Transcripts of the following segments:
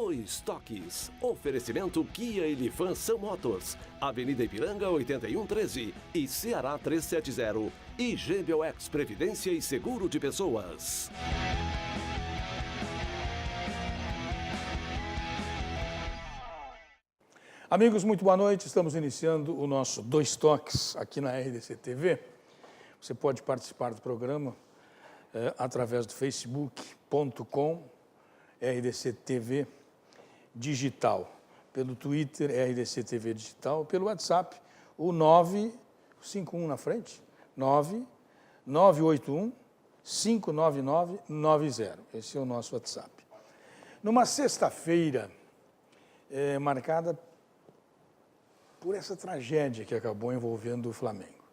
Dois Toques. Oferecimento Kia e Lifan São Motos. Avenida Ipiranga 8113 e Ceará 370. E GBOX Previdência e Seguro de Pessoas. Amigos, muito boa noite. Estamos iniciando o nosso Dois Toques aqui na RDC TV. Você pode participar do programa através do facebook.com RDC TV Digital, pelo Twitter RDC TV Digital, pelo WhatsApp, o 951 na frente, 9981 59990. Esse é o nosso WhatsApp. Numa sexta-feira marcada por essa tragédia que acabou envolvendo o Flamengo.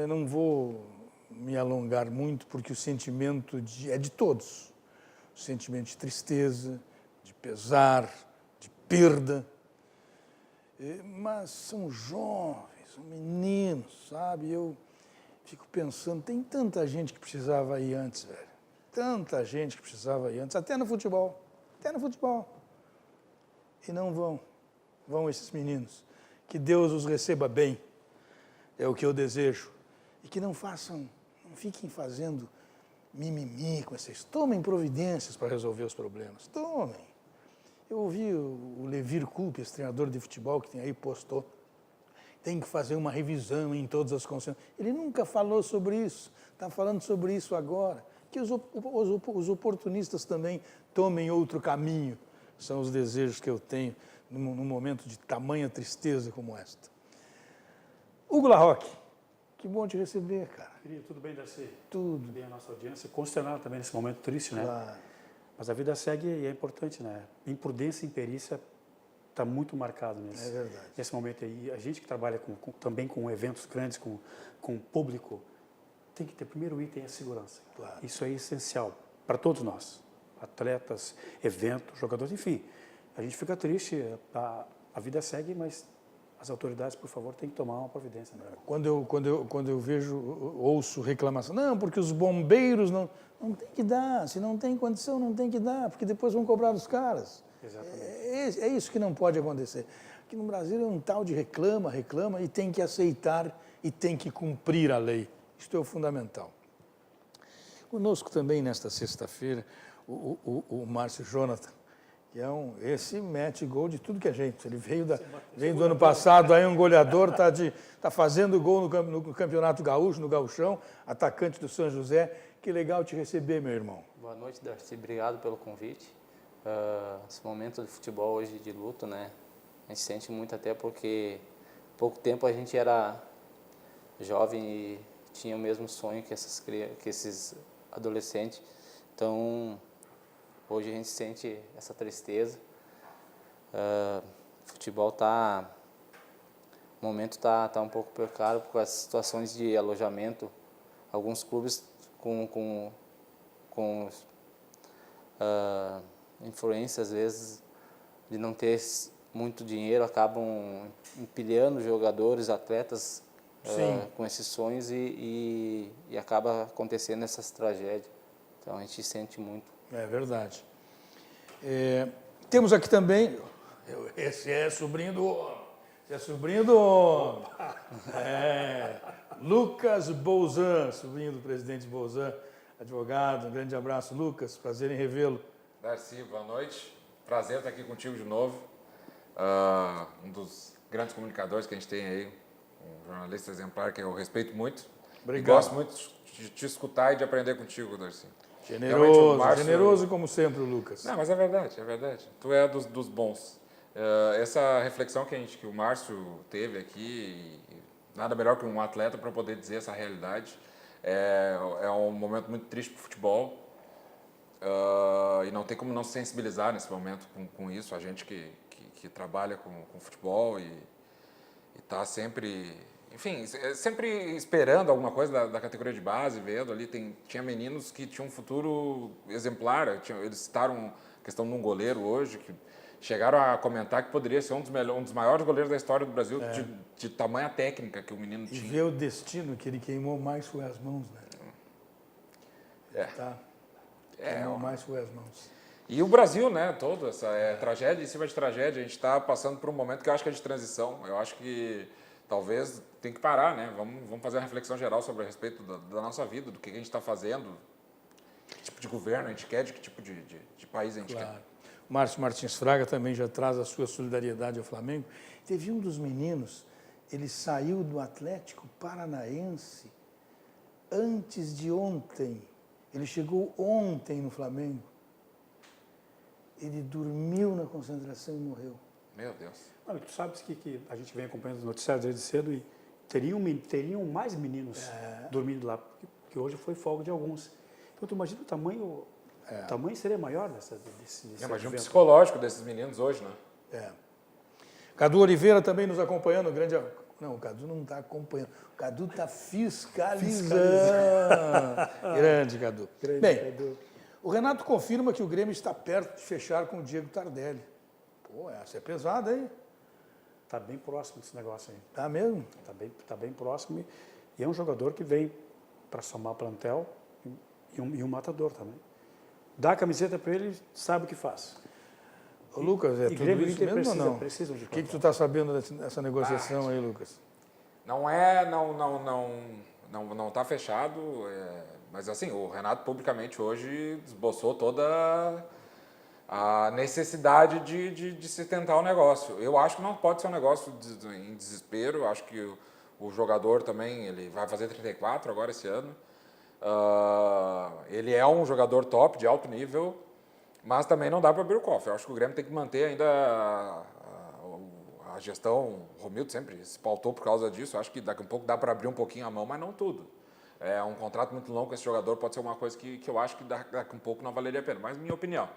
Não vou me alongar muito, porque o sentimento é de todos. O sentimento de tristeza, de pesar, de perda. Mas são jovens, são meninos, sabe? Eu fico pensando, tem tanta gente que precisava ir antes, velho. Tanta gente que precisava ir antes, até no futebol. E não vão esses meninos. Que Deus os receba bem, é o que eu desejo. E que não fiquem fazendo mimimi com vocês. Tomem providências para resolver os problemas. Tomem. Eu ouvi o Levir Coupe, esse treinador de futebol que tem aí, postou. Tem que fazer uma revisão em todas as concessões. Ele nunca falou sobre isso. Está falando sobre isso agora. Que os oportunistas também tomem outro caminho. São os desejos que eu tenho num momento de tamanha tristeza como esta. Hugo Larroque, que bom te receber, cara. Querido, tudo bem, Darcy? Tudo. Bem a nossa audiência, consternada também nesse momento triste, né? Claro. Mas a vida segue e é importante, né? Imprudência e imperícia está muito marcado nesse momento aí. A gente que trabalha também com eventos grandes, com público, tem que ter, primeiro item, a segurança. Claro. Isso é essencial para todos nós, atletas, eventos, jogadores, enfim. A gente fica triste, a vida segue, mas as autoridades, por favor, têm que tomar uma providência. Né? Quando eu ouço reclamação, não, porque os bombeiros não tem que dar, se não tem condição, não tem que dar, porque depois vão cobrar dos caras. Exatamente. É isso que não pode acontecer. Aqui no Brasil é um tal de reclama e tem que aceitar e tem que cumprir a lei. Isto é o fundamental. Conosco também, nesta sexta-feira, o Márcio Jonathan, que esse mete gol de tudo que é jeito. Ele veio do ano passado, aí um goleador, tá fazendo gol no Campeonato Gaúcho, no Gauchão, atacante do São José. Que legal te receber, meu irmão. Boa noite, Darcy. Obrigado pelo convite. Esse momento de futebol hoje de luto, né? A gente sente muito, até porque há pouco tempo a gente era jovem e tinha o mesmo sonho que esses adolescentes. Então, hoje a gente sente essa tristeza. O futebol o momento está um pouco precário por as situações de alojamento. Alguns clubes com influência, às vezes, de não ter muito dinheiro, acabam empilhando jogadores, atletas com esses sonhos e acaba acontecendo essas tragédias. Então a gente sente muito. É verdade. Temos aqui também, esse é sobrinho do homem. Lucas Bolzan, sobrinho do presidente Bolzan, advogado. Um grande abraço, Lucas. Prazer em revê-lo. Darcy, boa noite. Prazer estar aqui contigo de novo. Um dos grandes comunicadores que a gente tem aí, um jornalista exemplar que eu respeito muito. Obrigado. E gosto muito de te escutar e de aprender contigo, Darcy. Generoso como sempre, o Lucas. Não, mas é verdade. Tu é dos bons. Essa reflexão que o Márcio teve aqui, nada melhor que um atleta para poder dizer essa realidade. É um momento muito triste para o futebol. E não tem como não se sensibilizar nesse momento com isso. A gente que trabalha com futebol e está sempre, enfim, sempre esperando alguma coisa da categoria de base, vendo ali, tinha meninos que tinham um futuro exemplar. Eles citaram a questão de um goleiro hoje, que chegaram a comentar que poderia ser um dos maiores goleiros da história do Brasil, de tamanha técnica que o menino tinha. E ver o destino que ele queimou mais foi as mãos, né? Queimou mais foi as mãos. E o Brasil, né, todo, essa tragédia em cima de tragédia, a gente está passando por um momento que eu acho que é de transição. Eu acho que talvez tem que parar, né? Vamos fazer uma reflexão geral sobre a respeito da nossa vida, do que a gente está fazendo, que tipo de governo a gente quer, de que tipo de país a gente quer. Márcio Martins Fraga também já traz a sua solidariedade ao Flamengo. Teve um dos meninos, ele saiu do Atlético Paranaense antes de ontem. Ele chegou ontem no Flamengo. Ele dormiu na concentração e morreu. Meu Deus. Olha, tu sabes que a gente vem acompanhando os noticiários desde cedo e teriam mais meninos dormindo lá, porque hoje foi folga de alguns. Então, tu imagina o tamanho seria maior desse Imagina o evento. psicológico desses meninos hoje, né? Cadu Oliveira também nos acompanhando, grande... Não, o Cadu não está acompanhando, o Cadu está fiscalizando. Grande, Cadu. Bem, o Renato confirma que o Grêmio está perto de fechar com o Diego Tardelli. Pô, essa é pesada, hein? Está bem próximo desse negócio aí. Tá mesmo? Está bem próximo e é um jogador que vem para somar plantel e um matador também. Dá a camiseta para ele, sabe o que faz. Ô, Lucas, é tudo Grêmio isso Inter mesmo ou não? precisam de O que tu está sabendo dessa negociação aí, Lucas? Não está fechado, mas assim, o Renato publicamente hoje esboçou toda a necessidade de se tentar o negócio. Eu acho que não pode ser um negócio em desespero, eu acho que o jogador também, ele vai fazer 34 agora esse ano. Ele é um jogador top, de alto nível, mas também não dá para abrir o cofre. Eu acho que o Grêmio tem que manter ainda a gestão. O Romildo sempre se pautou por causa disso. Eu acho que daqui a pouco dá para abrir um pouquinho a mão, mas não tudo. É um contrato muito longo com esse jogador, pode ser uma coisa que eu acho que daqui a pouco não valeria a pena. Mas, minha opinião,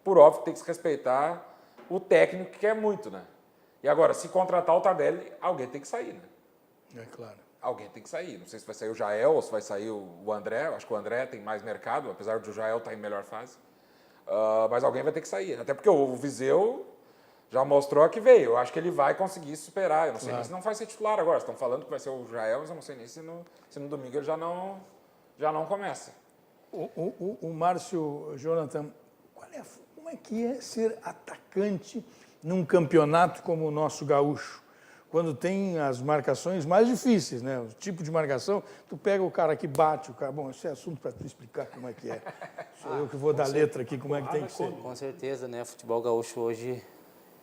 por óbvio, tem que se respeitar o técnico, que quer muito, né? E agora, se contratar o Tardelli, alguém tem que sair, né? É claro. Alguém tem que sair. Não sei se vai sair o Jael ou se vai sair o André. Acho que o André tem mais mercado, apesar do Jael estar em melhor fase. Mas alguém vai ter que sair. Até porque o Viseu já mostrou que veio. Eu acho que ele vai conseguir superar. Eu não sei nem se não vai ser titular agora. Estão falando que vai ser o Jael, mas eu não sei nem se no domingo ele já não começa. O Márcio, Jonathan, como é que é ser atacante num campeonato como o nosso gaúcho? Quando tem as marcações mais difíceis, né? O tipo de marcação, tu pega o cara que bate, o cara... Bom, esse é assunto para tu explicar como é que é. Sou eu que vou dar letra aqui, como é que tem que ser. Com certeza, né? O futebol gaúcho hoje,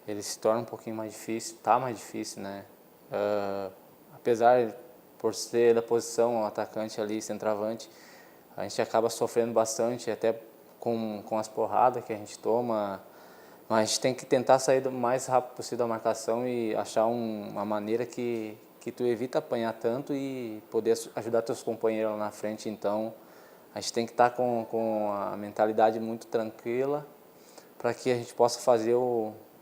ele se torna um pouquinho mais difícil, tá mais difícil, né? Apesar, por ser da posição, um atacante ali, centroavante, a gente acaba sofrendo bastante, até com as porradas que a gente toma. Mas a gente tem que tentar sair o mais rápido possível da marcação e achar uma maneira que tu evita apanhar tanto e poder ajudar teus companheiros lá na frente. Então, a gente tem que estar com a mentalidade muito tranquila para que a gente possa fazer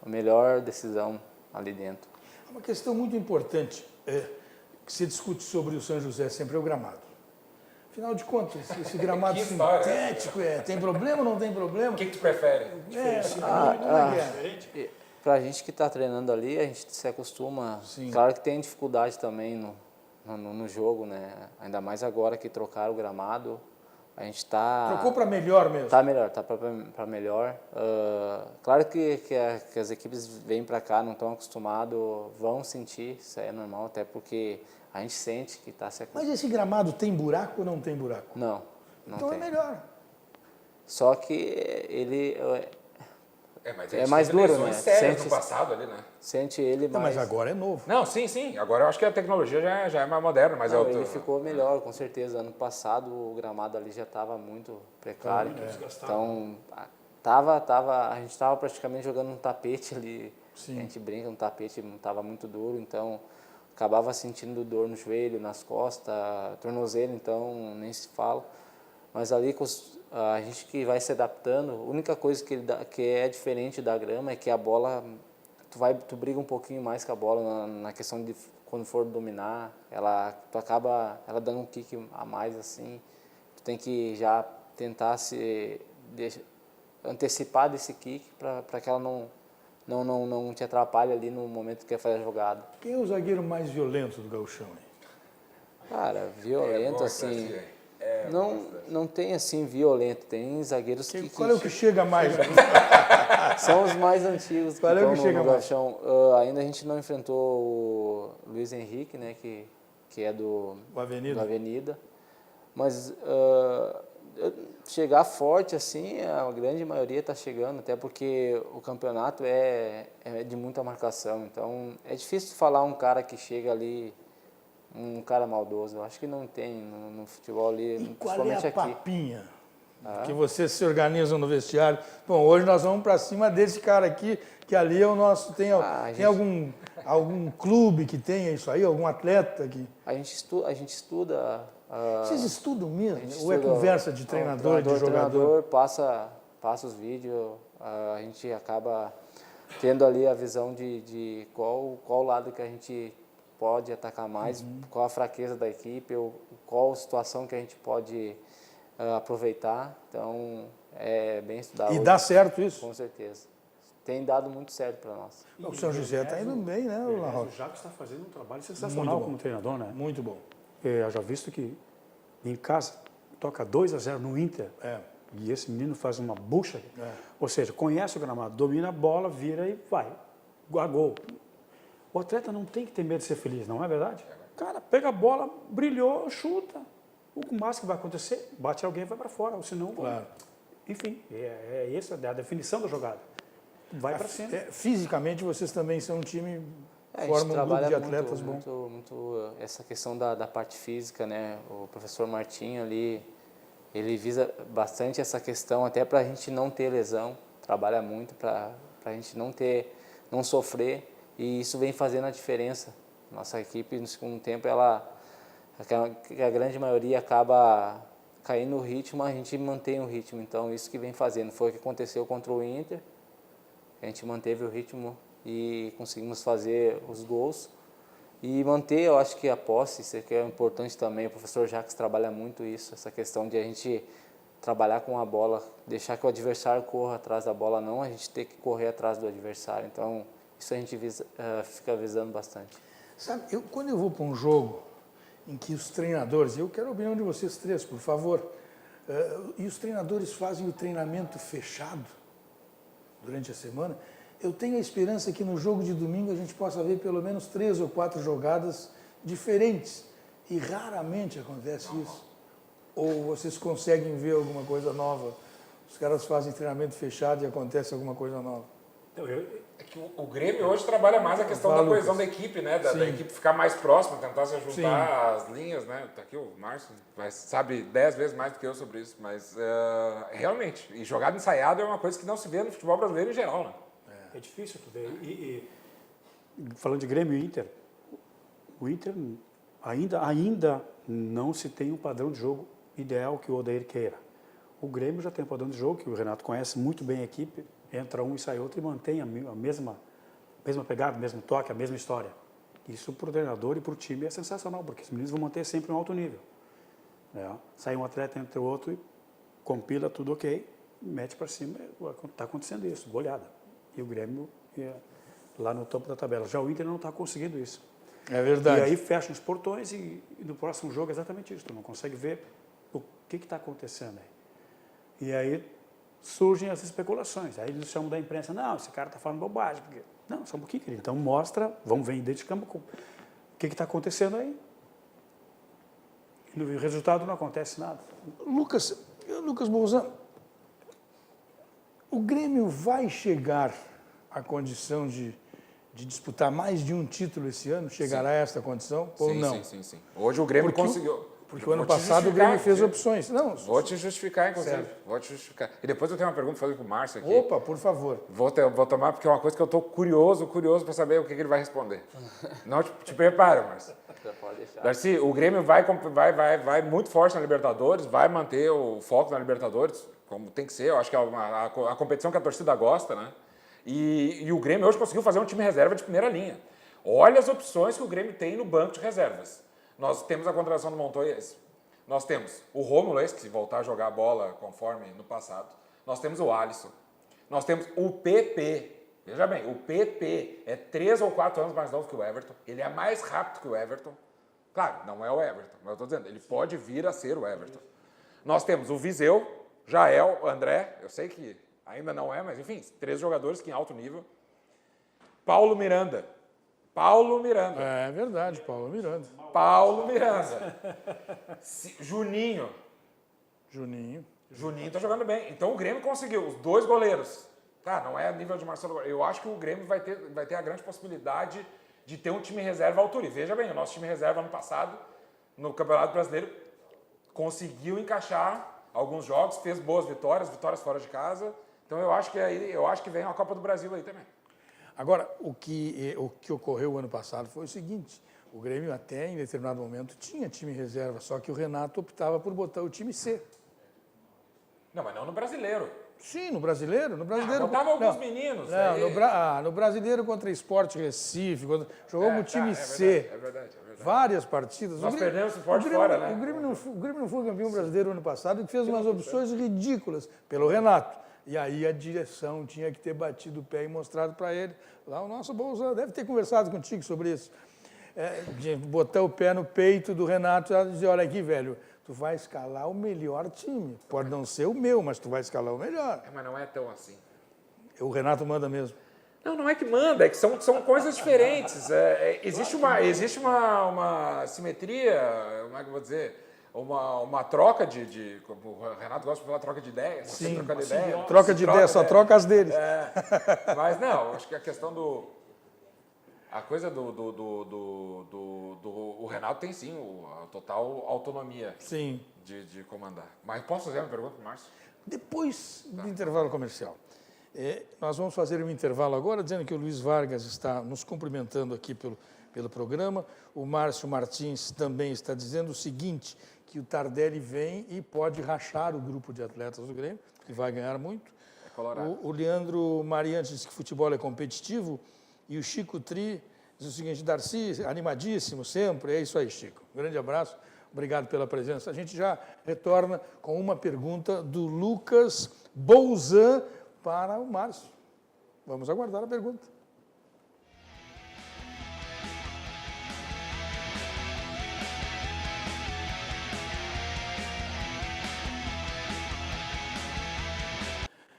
a melhor decisão ali dentro. Uma questão muito importante que se discute sobre o São José sempre é o gramado. Afinal de contas, esse gramado sintético, tem problema ou não tem problema? O que tu prefere? Para a gente que está treinando ali, a gente se acostuma. Sim. Claro que tem dificuldade também no jogo, né? Ainda mais agora que trocaram o gramado. A gente está... Trocou para melhor mesmo? Está melhor, está para melhor. Claro que as equipes vêm para cá, não estão acostumadas, vão sentir, isso aí é normal, até porque a gente sente que está se acostumando. Mas esse gramado tem buraco ou não tem buraco? Não então tem. É melhor. Só que ele Mas é mais duro, né? Sente no passado ali, né? Sente ele Não, mais... mas agora é novo. Não, sim. Agora eu acho que a tecnologia já é mais moderna, mas Não, ele ficou melhor, com certeza. Ano passado o gramado ali já estava muito precário. Então, a gente estava praticamente jogando um tapete ali. Sim. A gente brinca, um tapete estava muito duro, então acabava sentindo dor no joelho, nas costas, tornozelo, então nem se fala. Mas ali a gente que vai se adaptando, a única coisa que é diferente da grama é que a bola, tu briga um pouquinho mais com a bola na questão de quando for dominar, tu acaba ela dando um kick a mais assim, tu tem que já tentar antecipar desse kick para que ela não te atrapalhe ali no momento que quer fazer a jogada. Quem é o zagueiro mais violento do gauchão aí? Cara, violento assim... Não tem assim violento, tem zagueiros que Qual é o que chega mais? são os mais antigos Qual é o que estão chega no mais? gauchão. Ainda a gente não enfrentou o Luiz Henrique, né, que é do Avenida. Mas chegar forte assim, a grande maioria está chegando, até porque o campeonato é de muita marcação. Então é difícil falar um cara que chega ali, um cara maldoso. Eu acho que não tem no futebol ali, E qual é principalmente a aqui. papinha que vocês se organizam no vestiário? Bom, hoje nós vamos para cima desse cara aqui, que ali é o nosso... Tem algum clube que tenha isso aí? Algum atleta que... A gente estuda. Vocês estudam mesmo? gente Ou é estuda conversa de treinador e de jogador? Treinador passa os vídeos, a gente acaba tendo ali a visão de qual lado que a gente pode atacar mais, qual a fraqueza da equipe, ou qual situação que a gente pode aproveitar. Então, é bem estudado. E dá certo isso? Com certeza. Tem dado muito certo para nós. O São José está indo bem, né, La O Rocha? Jacques está fazendo um trabalho sensacional como treinador, né? Muito bom. Eu já visto que em casa toca 2-0 no Inter. É. E esse menino faz uma bucha. Ou seja, conhece o gramado, domina a bola, vira e vai. A gol. O atleta não tem que ter medo de ser feliz, não é verdade? Cara, pega a bola, brilhou, chuta. O mais que vai acontecer, bate alguém e vai para fora, ou senão... Claro. Enfim, essa é a definição da jogada. Vai para cima. Fisicamente, vocês também são um time... A gente Forma um grupo trabalha de atletas bom. muito essa questão da parte física, né? O professor Martinho ali, ele visa bastante essa questão, até para a gente não ter lesão, trabalha muito para a gente não sofrer, e isso vem fazendo a diferença. Nossa equipe, no segundo tempo, a grande maioria acaba caindo no ritmo, a gente mantém o ritmo, então isso que vem fazendo. Foi o que aconteceu contra o Inter, a gente manteve o ritmo e conseguimos fazer os gols e manter, eu acho que a posse, isso aqui é importante também. O professor Jacques trabalha muito isso, essa questão de a gente trabalhar com a bola, deixar que o adversário corra atrás da bola, não a gente ter que correr atrás do adversário. Então, isso a gente fica visando bastante. Sabe, quando eu vou para um jogo em que os treinadores, eu quero a opinião de vocês três, por favor, e os treinadores fazem o treinamento fechado durante a semana, eu tenho a esperança que no jogo de domingo a gente possa ver pelo menos 3 ou 4 jogadas diferentes. E raramente acontece isso. Ou vocês conseguem ver alguma coisa nova? Os caras fazem treinamento fechado e acontece alguma coisa nova. É que o Grêmio hoje trabalha mais a questão da coesão da equipe, né? Da equipe ficar mais próxima, tentar se juntar as linhas, né? Tá aqui o Márcio, sabe 10 vezes mais do que eu sobre isso. Mas realmente, e jogada ensaiada é uma coisa que não se vê no futebol brasileiro em geral, né? É difícil tu ver. E falando de Grêmio e Inter, o Inter ainda não se tem um padrão de jogo ideal que o Odair queira. O Grêmio já tem um padrão de jogo que o Renato conhece muito bem a equipe, entra um e sai outro e mantém a mesma pegada, o mesmo toque, a mesma história. Isso para o treinador e para o time é sensacional, porque os meninos vão manter sempre um alto nível. Sai um atleta entre o outro e compila tudo ok, mete para cima, está acontecendo isso, goleada. E o Grêmio lá no topo da tabela. Já o Inter não está conseguindo isso. É verdade. E aí fecham os portões e no próximo jogo é exatamente isso. Tu não consegue ver o que está acontecendo aí. E aí surgem as especulações. Aí eles chamam da imprensa, não, esse cara está falando bobagem. Porque... Não, só um pouquinho, querido. Então mostra, vamos ver dentro de campo o que está acontecendo aí. E no resultado não acontece nada. Lucas Bolzan, o Grêmio vai chegar à condição de disputar mais de um título esse ano? Chegará a esta condição ou não? Sim. Hoje o Grêmio conseguiu. Porque o ano passado o Grêmio fez opções. Não, vou te justificar, inclusive. Vou te justificar. E depois eu tenho uma pergunta para fazer para o Márcio aqui. Opa, por favor. Vou tomar, porque é uma coisa que eu estou curioso para saber o que ele vai responder. Não te prepara, Márcio. Pode deixar. Darcy, o Grêmio vai muito forte na Libertadores, vai manter o foco na Libertadores, como tem que ser. Eu acho que é a competição que a torcida gosta, né? E o Grêmio hoje conseguiu fazer um time reserva de primeira linha. Olha as opções que o Grêmio tem no banco de reservas. Nós temos a contratação do Montoya, nós temos o Rômulo, que se voltar a jogar a bola conforme no passado. Nós temos o Alisson. Nós temos o PP. Veja bem, o PP é 3 ou 4 anos mais novo que o Everton. Ele é mais rápido que o Everton. Claro, não é o Everton, mas eu estou dizendo, ele pode vir a ser o Everton. Nós temos o Viseu, Jael, André, eu sei que ainda não é, mas enfim, 3 jogadores que em alto nível. Paulo Miranda. É verdade, Paulo Miranda. Juninho. Juninho tá jogando bem. Então o Grêmio conseguiu os 2 goleiros. Tá, não é nível de Marcelo. Eu acho que o Grêmio vai ter a grande possibilidade de ter um time reserva à altura. E veja bem, o nosso time reserva ano passado, no Campeonato Brasileiro, conseguiu encaixar alguns jogos, fez boas vitórias fora de casa. Então eu acho que vem a Copa do Brasil aí também. Agora, o que ocorreu ano passado foi o seguinte, o Grêmio até em determinado momento tinha time reserva, só que o Renato optava por botar o time C. Não, mas não no Brasileiro. Sim, no Brasileiro. Botava alguns meninos. No Brasileiro contra Sport Recife, jogou com o time C. É verdade. Várias partidas. Nós perdemos o Sport fora, né? O Grêmio não foi campeão brasileiro ano passado e fez umas opções ridículas pelo Renato. E aí a direção tinha que ter batido o pé e mostrado para ele. Lá o nosso Bolsonaro deve ter conversado contigo sobre isso. De botar o pé no peito do Renato e dizer, olha aqui, velho, tu vai escalar o melhor time. Pode não ser o meu, mas tu vai escalar o melhor. Mas não é tão assim. O Renato manda mesmo. Não é que manda, é que são coisas diferentes. Existe uma simetria, como é que eu vou dizer? Uma troca como o Renato gosta de falar, troca de ideias. Sim, trocando ideia. Troca de ideia, só troca as deles. Mas não, acho que a questão a coisa o Renato tem sim a total autonomia de comandar. Mas posso fazer uma pergunta para o Márcio? Depois do intervalo comercial. Nós vamos fazer um intervalo agora, dizendo que o Luiz Vargas está nos cumprimentando aqui pelo programa. O Márcio Martins também está dizendo o seguinte, que o Tardelli vem e pode rachar o grupo de atletas do Grêmio, que vai ganhar muito. O Leandro Mariante diz que futebol é competitivo e o Chico Tri diz o seguinte, Darcy, animadíssimo sempre, é isso aí, Chico. Um grande abraço, obrigado pela presença. A gente já retorna com uma pergunta do Lucas Bouzan para o Márcio. Vamos aguardar a pergunta.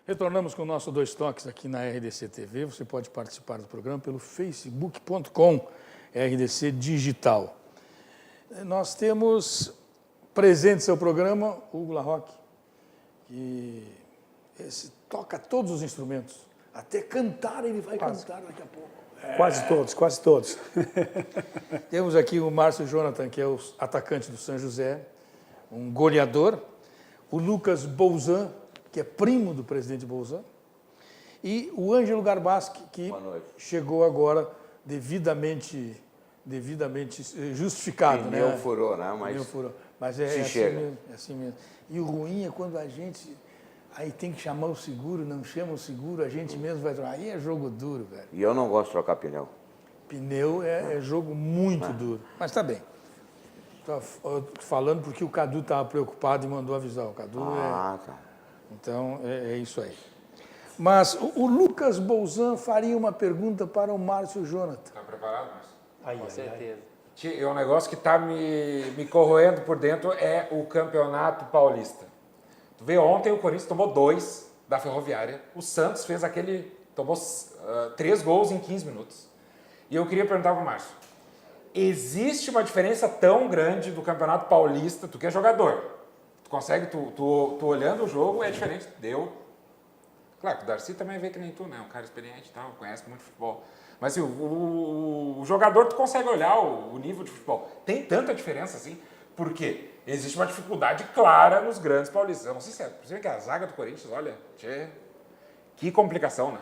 Retornamos com o nosso Dois Toques aqui na RDC TV. Você pode participar do programa pelo facebook.com RDC Digital. Nós temos presente seu programa, Hugo Larroque, que toca todos os instrumentos. Até cantar ele vai cantar daqui a pouco. Quase todos. Temos aqui o Márcio Jonathan, que é o atacante do São José, um goleador. O Lucas Bouzan, que é primo do presidente Bouzan. E o Ângelo Garbaschi, que chegou agora devidamente justificado. Pneu furou, né? Mas é assim mesmo. E o ruim é quando a gente... Aí tem que chamar o seguro, não chama o seguro, a gente mesmo vai trocar. Aí é jogo duro, velho. E eu não gosto de trocar pneu. Pneu é jogo muito duro. Mas tá bem. Estou falando porque o Cadu estava preocupado e mandou avisar. O Cadu tá. Então, é isso aí. Mas o Lucas Bouzan faria uma pergunta para o Márcio Jonathan. Está preparado, Márcio? Com certeza. É um negócio que está me corroendo por dentro, é o Campeonato Paulista. Tu vê, ontem o Corinthians tomou 2 da Ferroviária, o Santos tomou 3 gols em 15 minutos. E eu queria perguntar para o Márcio, existe uma diferença tão grande do Campeonato Paulista, tu que é jogador, tu consegue, tu olhando o jogo, é diferente, Claro que o Darcy também vê que nem tu, né? Um cara experiente e tal, conhece muito futebol. Mas assim, o jogador, tu consegue olhar o nível de futebol. Tem tanta diferença assim, porque existe uma dificuldade clara nos grandes paulistas. Eu não sei se é que a zaga do Corinthians, olha, que complicação, né?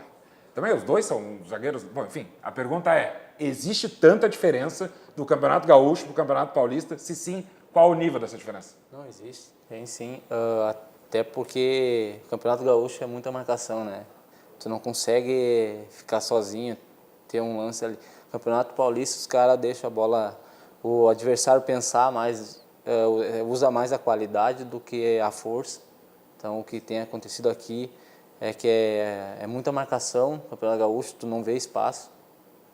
Também os dois são zagueiros... Bom, enfim, a pergunta é, existe tanta diferença do Campeonato Gaúcho para o Campeonato Paulista? Se sim, qual o nível dessa diferença? Não existe. Tem sim, até porque o Campeonato Gaúcho é muita marcação, né? Tu não consegue ficar sozinho, ter um lance ali. No Campeonato Paulista, os caras deixam a bola, o adversário pensar mais, usa mais a qualidade do que a força. Então, o que tem acontecido aqui é que é muita marcação. No Campeonato Gaúcho, tu não vê espaço.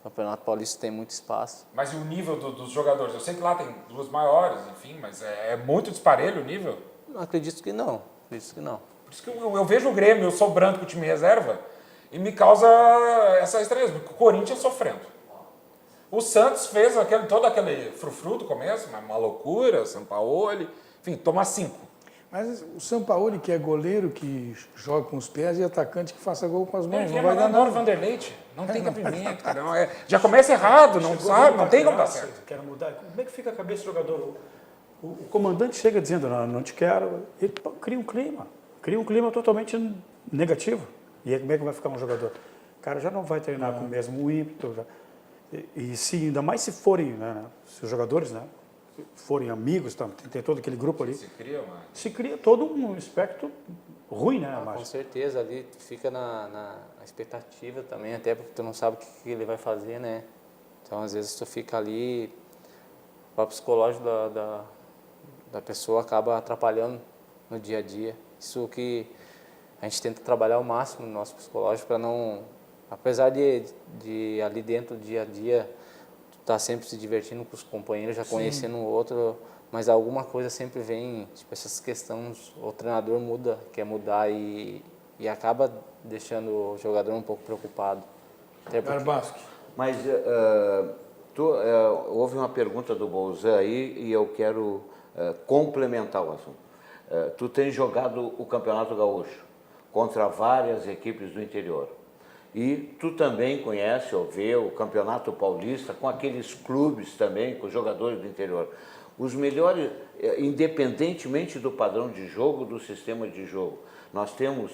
No Campeonato Paulista tem muito espaço. Mas e o nível dos jogadores? Eu sei que lá tem duas maiores, enfim, mas é muito disparelho o nível? Acredito que não. Acredito que não. Por isso que eu vejo o Grêmio, eu sou branco com o time reserva, e me causa essa estranheza, porque o Corinthians sofrendo. O Santos fez todo aquele frufru do começo, uma loucura, Sampaoli, enfim, toma 5. Mas o Sampaoli, que é goleiro, que joga com os pés, e atacante que faça gol com as mãos, não Ele vai dar nada. Vanderlei, não tem cabimento, cara. Já começa errado, não sabe, não tem como dar certo. Quero mudar. Como é que fica a cabeça do jogador? O comandante chega dizendo, não te quero, ele cria um clima totalmente negativo. E aí como é que vai ficar um jogador? O cara já não vai treinar com o mesmo ímpeto. E se, ainda mais se forem, né, se os jogadores, né, forem amigos, tem todo aquele grupo ali, se cria todo um aspecto ruim, né, Com certeza, ali tu fica na expectativa também, até porque tu não sabe o que ele vai fazer, né? Então, às vezes, tu fica ali, o psicológico da pessoa acaba atrapalhando no dia a dia. Isso que a gente tenta trabalhar ao máximo no nosso psicológico para não... Apesar de ali dentro do dia a dia, tu tá sempre se divertindo com os companheiros, já conhecendo o outro, mas alguma coisa sempre vem, tipo, essas questões, o treinador quer mudar e acaba deixando o jogador um pouco preocupado. Garbaschi. Mas houve uma pergunta do Bolzan aí e eu quero complementar o assunto. Tu tens jogado o Campeonato Gaúcho contra várias equipes do interior. E tu também conhece ou vê o Campeonato Paulista com aqueles clubes também, com os jogadores do interior. Os melhores, independentemente do padrão de jogo, do sistema de jogo, nós temos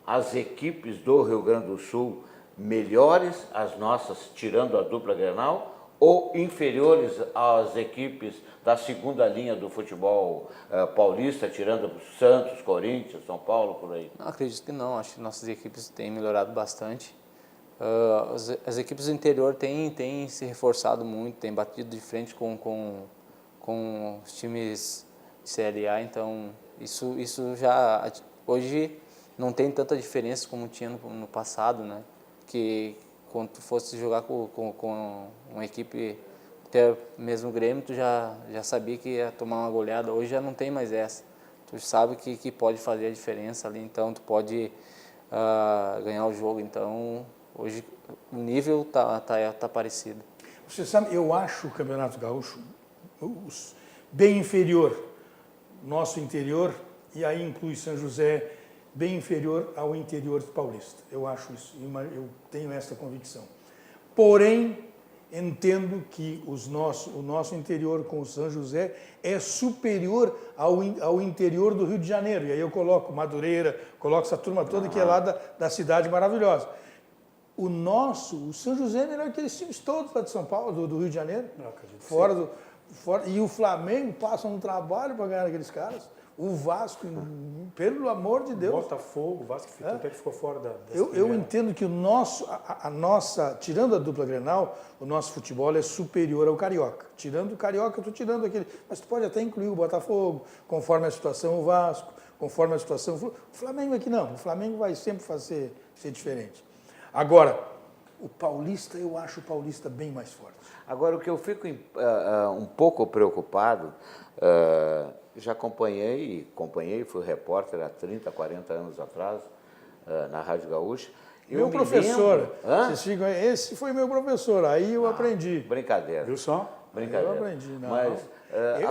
as equipes do Rio Grande do Sul melhores, as nossas, tirando a dupla Grenal, ou inferiores às equipes da segunda linha do futebol paulista, tirando Santos, Corinthians, São Paulo, por aí? Não, acredito que não. Acho que nossas equipes têm melhorado bastante. As equipes do interior têm se reforçado muito, têm batido de frente com os times de Série A, então isso já hoje não tem tanta diferença como tinha no passado, né? Que quando tu fosse jogar com uma equipe, até mesmo o Grêmio, tu já sabia que ia tomar uma goleada. Hoje já não tem mais essa. Tu sabe que pode fazer a diferença ali, então tu pode ganhar o jogo. Então hoje o nível tá parecido. Você sabe, eu acho o Campeonato Gaúcho bem inferior, nosso interior, e aí inclui São José, bem inferior ao interior paulista. Eu acho isso, eu tenho essa convicção. Porém, entendo que o nosso interior com o São José é superior ao interior do Rio de Janeiro. E aí eu coloco Madureira, coloco essa turma toda que é lá da cidade maravilhosa. O São José é melhor que aqueles times todos lá de São Paulo, do Rio de Janeiro. Não, acredito. E o Flamengo passa um trabalho para ganhar aqueles caras. O Vasco, pelo amor de Deus. Botafogo, o Vasco até que ficou fora Eu entendo que a nossa, tirando a dupla Grenal, o nosso futebol é superior ao Carioca. Tirando o Carioca, eu estou tirando aquele. Mas tu pode até incluir o Botafogo, conforme a situação o Vasco, conforme a situação o Flamengo aqui não. O Flamengo vai sempre ser diferente. Agora, o Paulista, eu acho o Paulista bem mais forte. Agora, o que eu fico um pouco preocupado, já acompanhei, fui repórter há 30, 40 anos atrás, na Rádio Gaúcha. Meu professor, esse foi meu professor, aí eu aprendi. Brincadeira. Viu só? Brincadeira. Eu aprendi, não. Mas,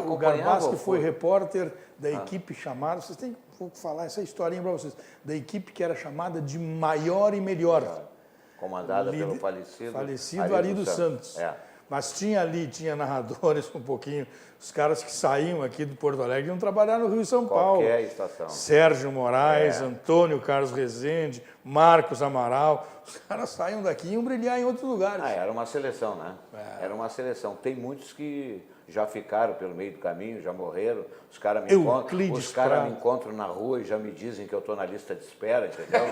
o Garbaschi foi repórter da equipe chamada, vocês têm que falar essa historinha para vocês, da equipe que era chamada de Maior e Melhor. Comandada pelo falecido Arido Santos. É. Mas tinha narradores um pouquinho, os caras que saíam aqui do Porto Alegre iam trabalhar no Rio e São Paulo. Qualquer estação. Sérgio Moraes, Antônio Carlos Rezende, Marcos Amaral, os caras saíam daqui e iam brilhar em outros lugares. Era uma seleção, né? Era uma seleção. Tem muitos que já ficaram pelo meio do caminho, já morreram. Os caras me encontram na rua e já me dizem que eu estou na lista de espera, entendeu?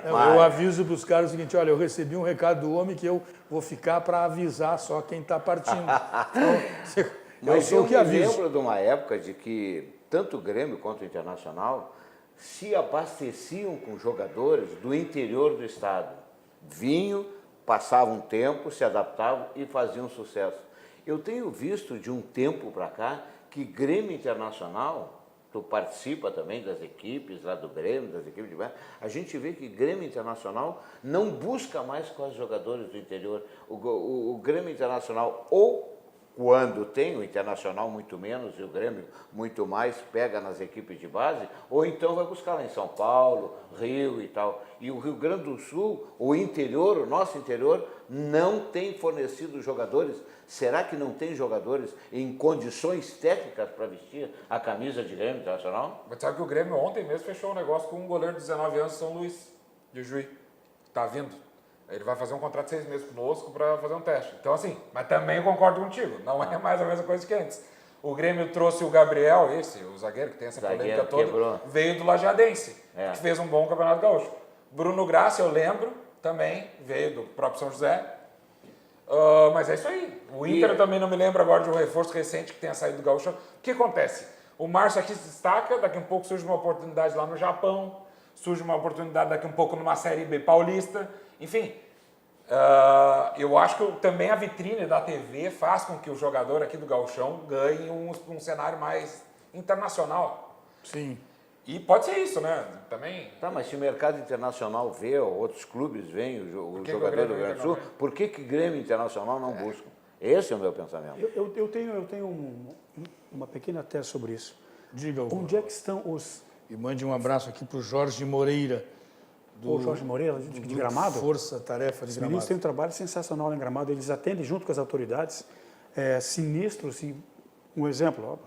Eu aviso para os caras o seguinte, olha, eu recebi um recado do homem que eu vou ficar para avisar só quem está partindo. Então, Mas eu me lembro de uma época de que tanto o Grêmio quanto o Internacional se abasteciam com jogadores do interior do estado. Vinham, passavam um tempo, se adaptavam e faziam sucesso. Eu tenho visto de um tempo para cá que Grêmio Internacional tu participa também das equipes lá do Grêmio, das equipes de baixo, a gente vê que Grêmio Internacional não busca mais com os jogadores do interior. O Grêmio Internacional, ou quando tem o Internacional muito menos e o Grêmio muito mais, pega nas equipes de base, ou então vai buscar lá em São Paulo, Rio e tal. E o Rio Grande do Sul, o interior, o nosso interior, não tem fornecido jogadores. Será que não tem jogadores em condições técnicas para vestir a camisa de Grêmio Internacional? Mas sabe que o Grêmio ontem mesmo fechou um negócio com um goleiro de 19 anos de São Luís, de Juí. Tá vindo. Ele vai fazer um contrato de 6 meses conosco para fazer um teste. Então, assim, mas também eu concordo contigo. Não é mais a mesma coisa que antes. O Grêmio trouxe o Gabriel, o zagueiro que tem essa polêmica toda, quebrou. Veio do Lajadense, que fez um bom Campeonato Gaúcho. Bruno Graça, eu lembro, também veio do próprio São José. Mas é isso aí. O Inter também não me lembro agora de um reforço recente que tenha saído do Gaúcho. O que acontece? O Márcio aqui se destaca, daqui a um pouco surge uma oportunidade lá no Japão, surge uma oportunidade daqui a um pouco numa Série B paulista. Enfim, eu acho que também a vitrine da TV faz com que o jogador aqui do Gauchão ganhe um cenário mais internacional. Sim. E pode ser isso, né? Também. Tá, mas se o mercado internacional vê, ou outros clubes veem o jogador do Rio Grande do Sul, por que Grêmio Internacional não busca? Esse é o meu pensamento. Eu tenho uma pequena tese sobre isso. Diga, onde é que estão os... E mande um abraço aqui para o Jorge Moreira. O Jorge Moreira, de Gramado. Força Tarefa de Os Gramado. meninos têm um trabalho sensacional em Gramado. Eles atendem junto com as autoridades sinistros. Um exemplo,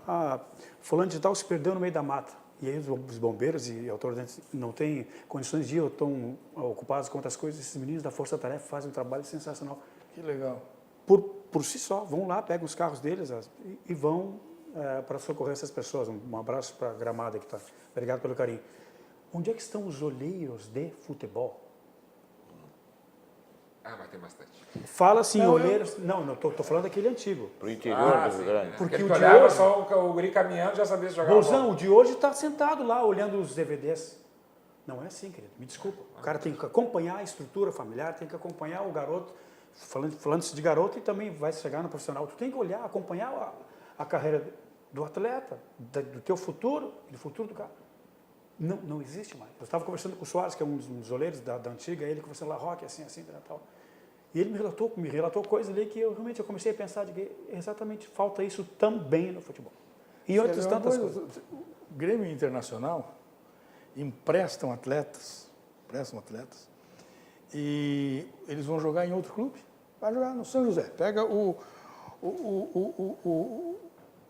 fulano de tal se perdeu no meio da mata. E aí os bombeiros e autoridades não têm condições de ir ou estão ocupados com outras coisas. Esses meninos da Força Tarefa fazem um trabalho sensacional. Que legal. Por si só, vão lá, pegam os carros deles e vão para socorrer essas pessoas. Um abraço para a Gramada que está. Obrigado pelo carinho. Onde é que estão os olheiros de futebol? Vai ter bastante. Fala-se em olheiros... Não, estou falando daquele antigo. Para o interior do Rio Grande. Porque Aquele o que de olhava hoje... só o guri caminhando já sabia se jogar Bolzão, o de hoje está sentado lá olhando os DVDs. Não é assim, querido. Me desculpa. O cara tem que acompanhar a estrutura familiar, tem que acompanhar o garoto. Falando-se de garoto e também vai chegar no profissional. Tu tem que olhar, acompanhar a carreira do atleta, do teu futuro e do futuro do cara. Não existe mais. Eu estava conversando com o Soares, que é um dos olheiros da antiga, ele conversando lá, Roque, assim, tal. E ele me relatou coisas ali que eu realmente comecei a pensar de que exatamente falta isso também no futebol. E outras tantas coisas. O Grêmio Internacional emprestam atletas, e eles vão jogar em outro clube. Vai jogar no São José. Pega o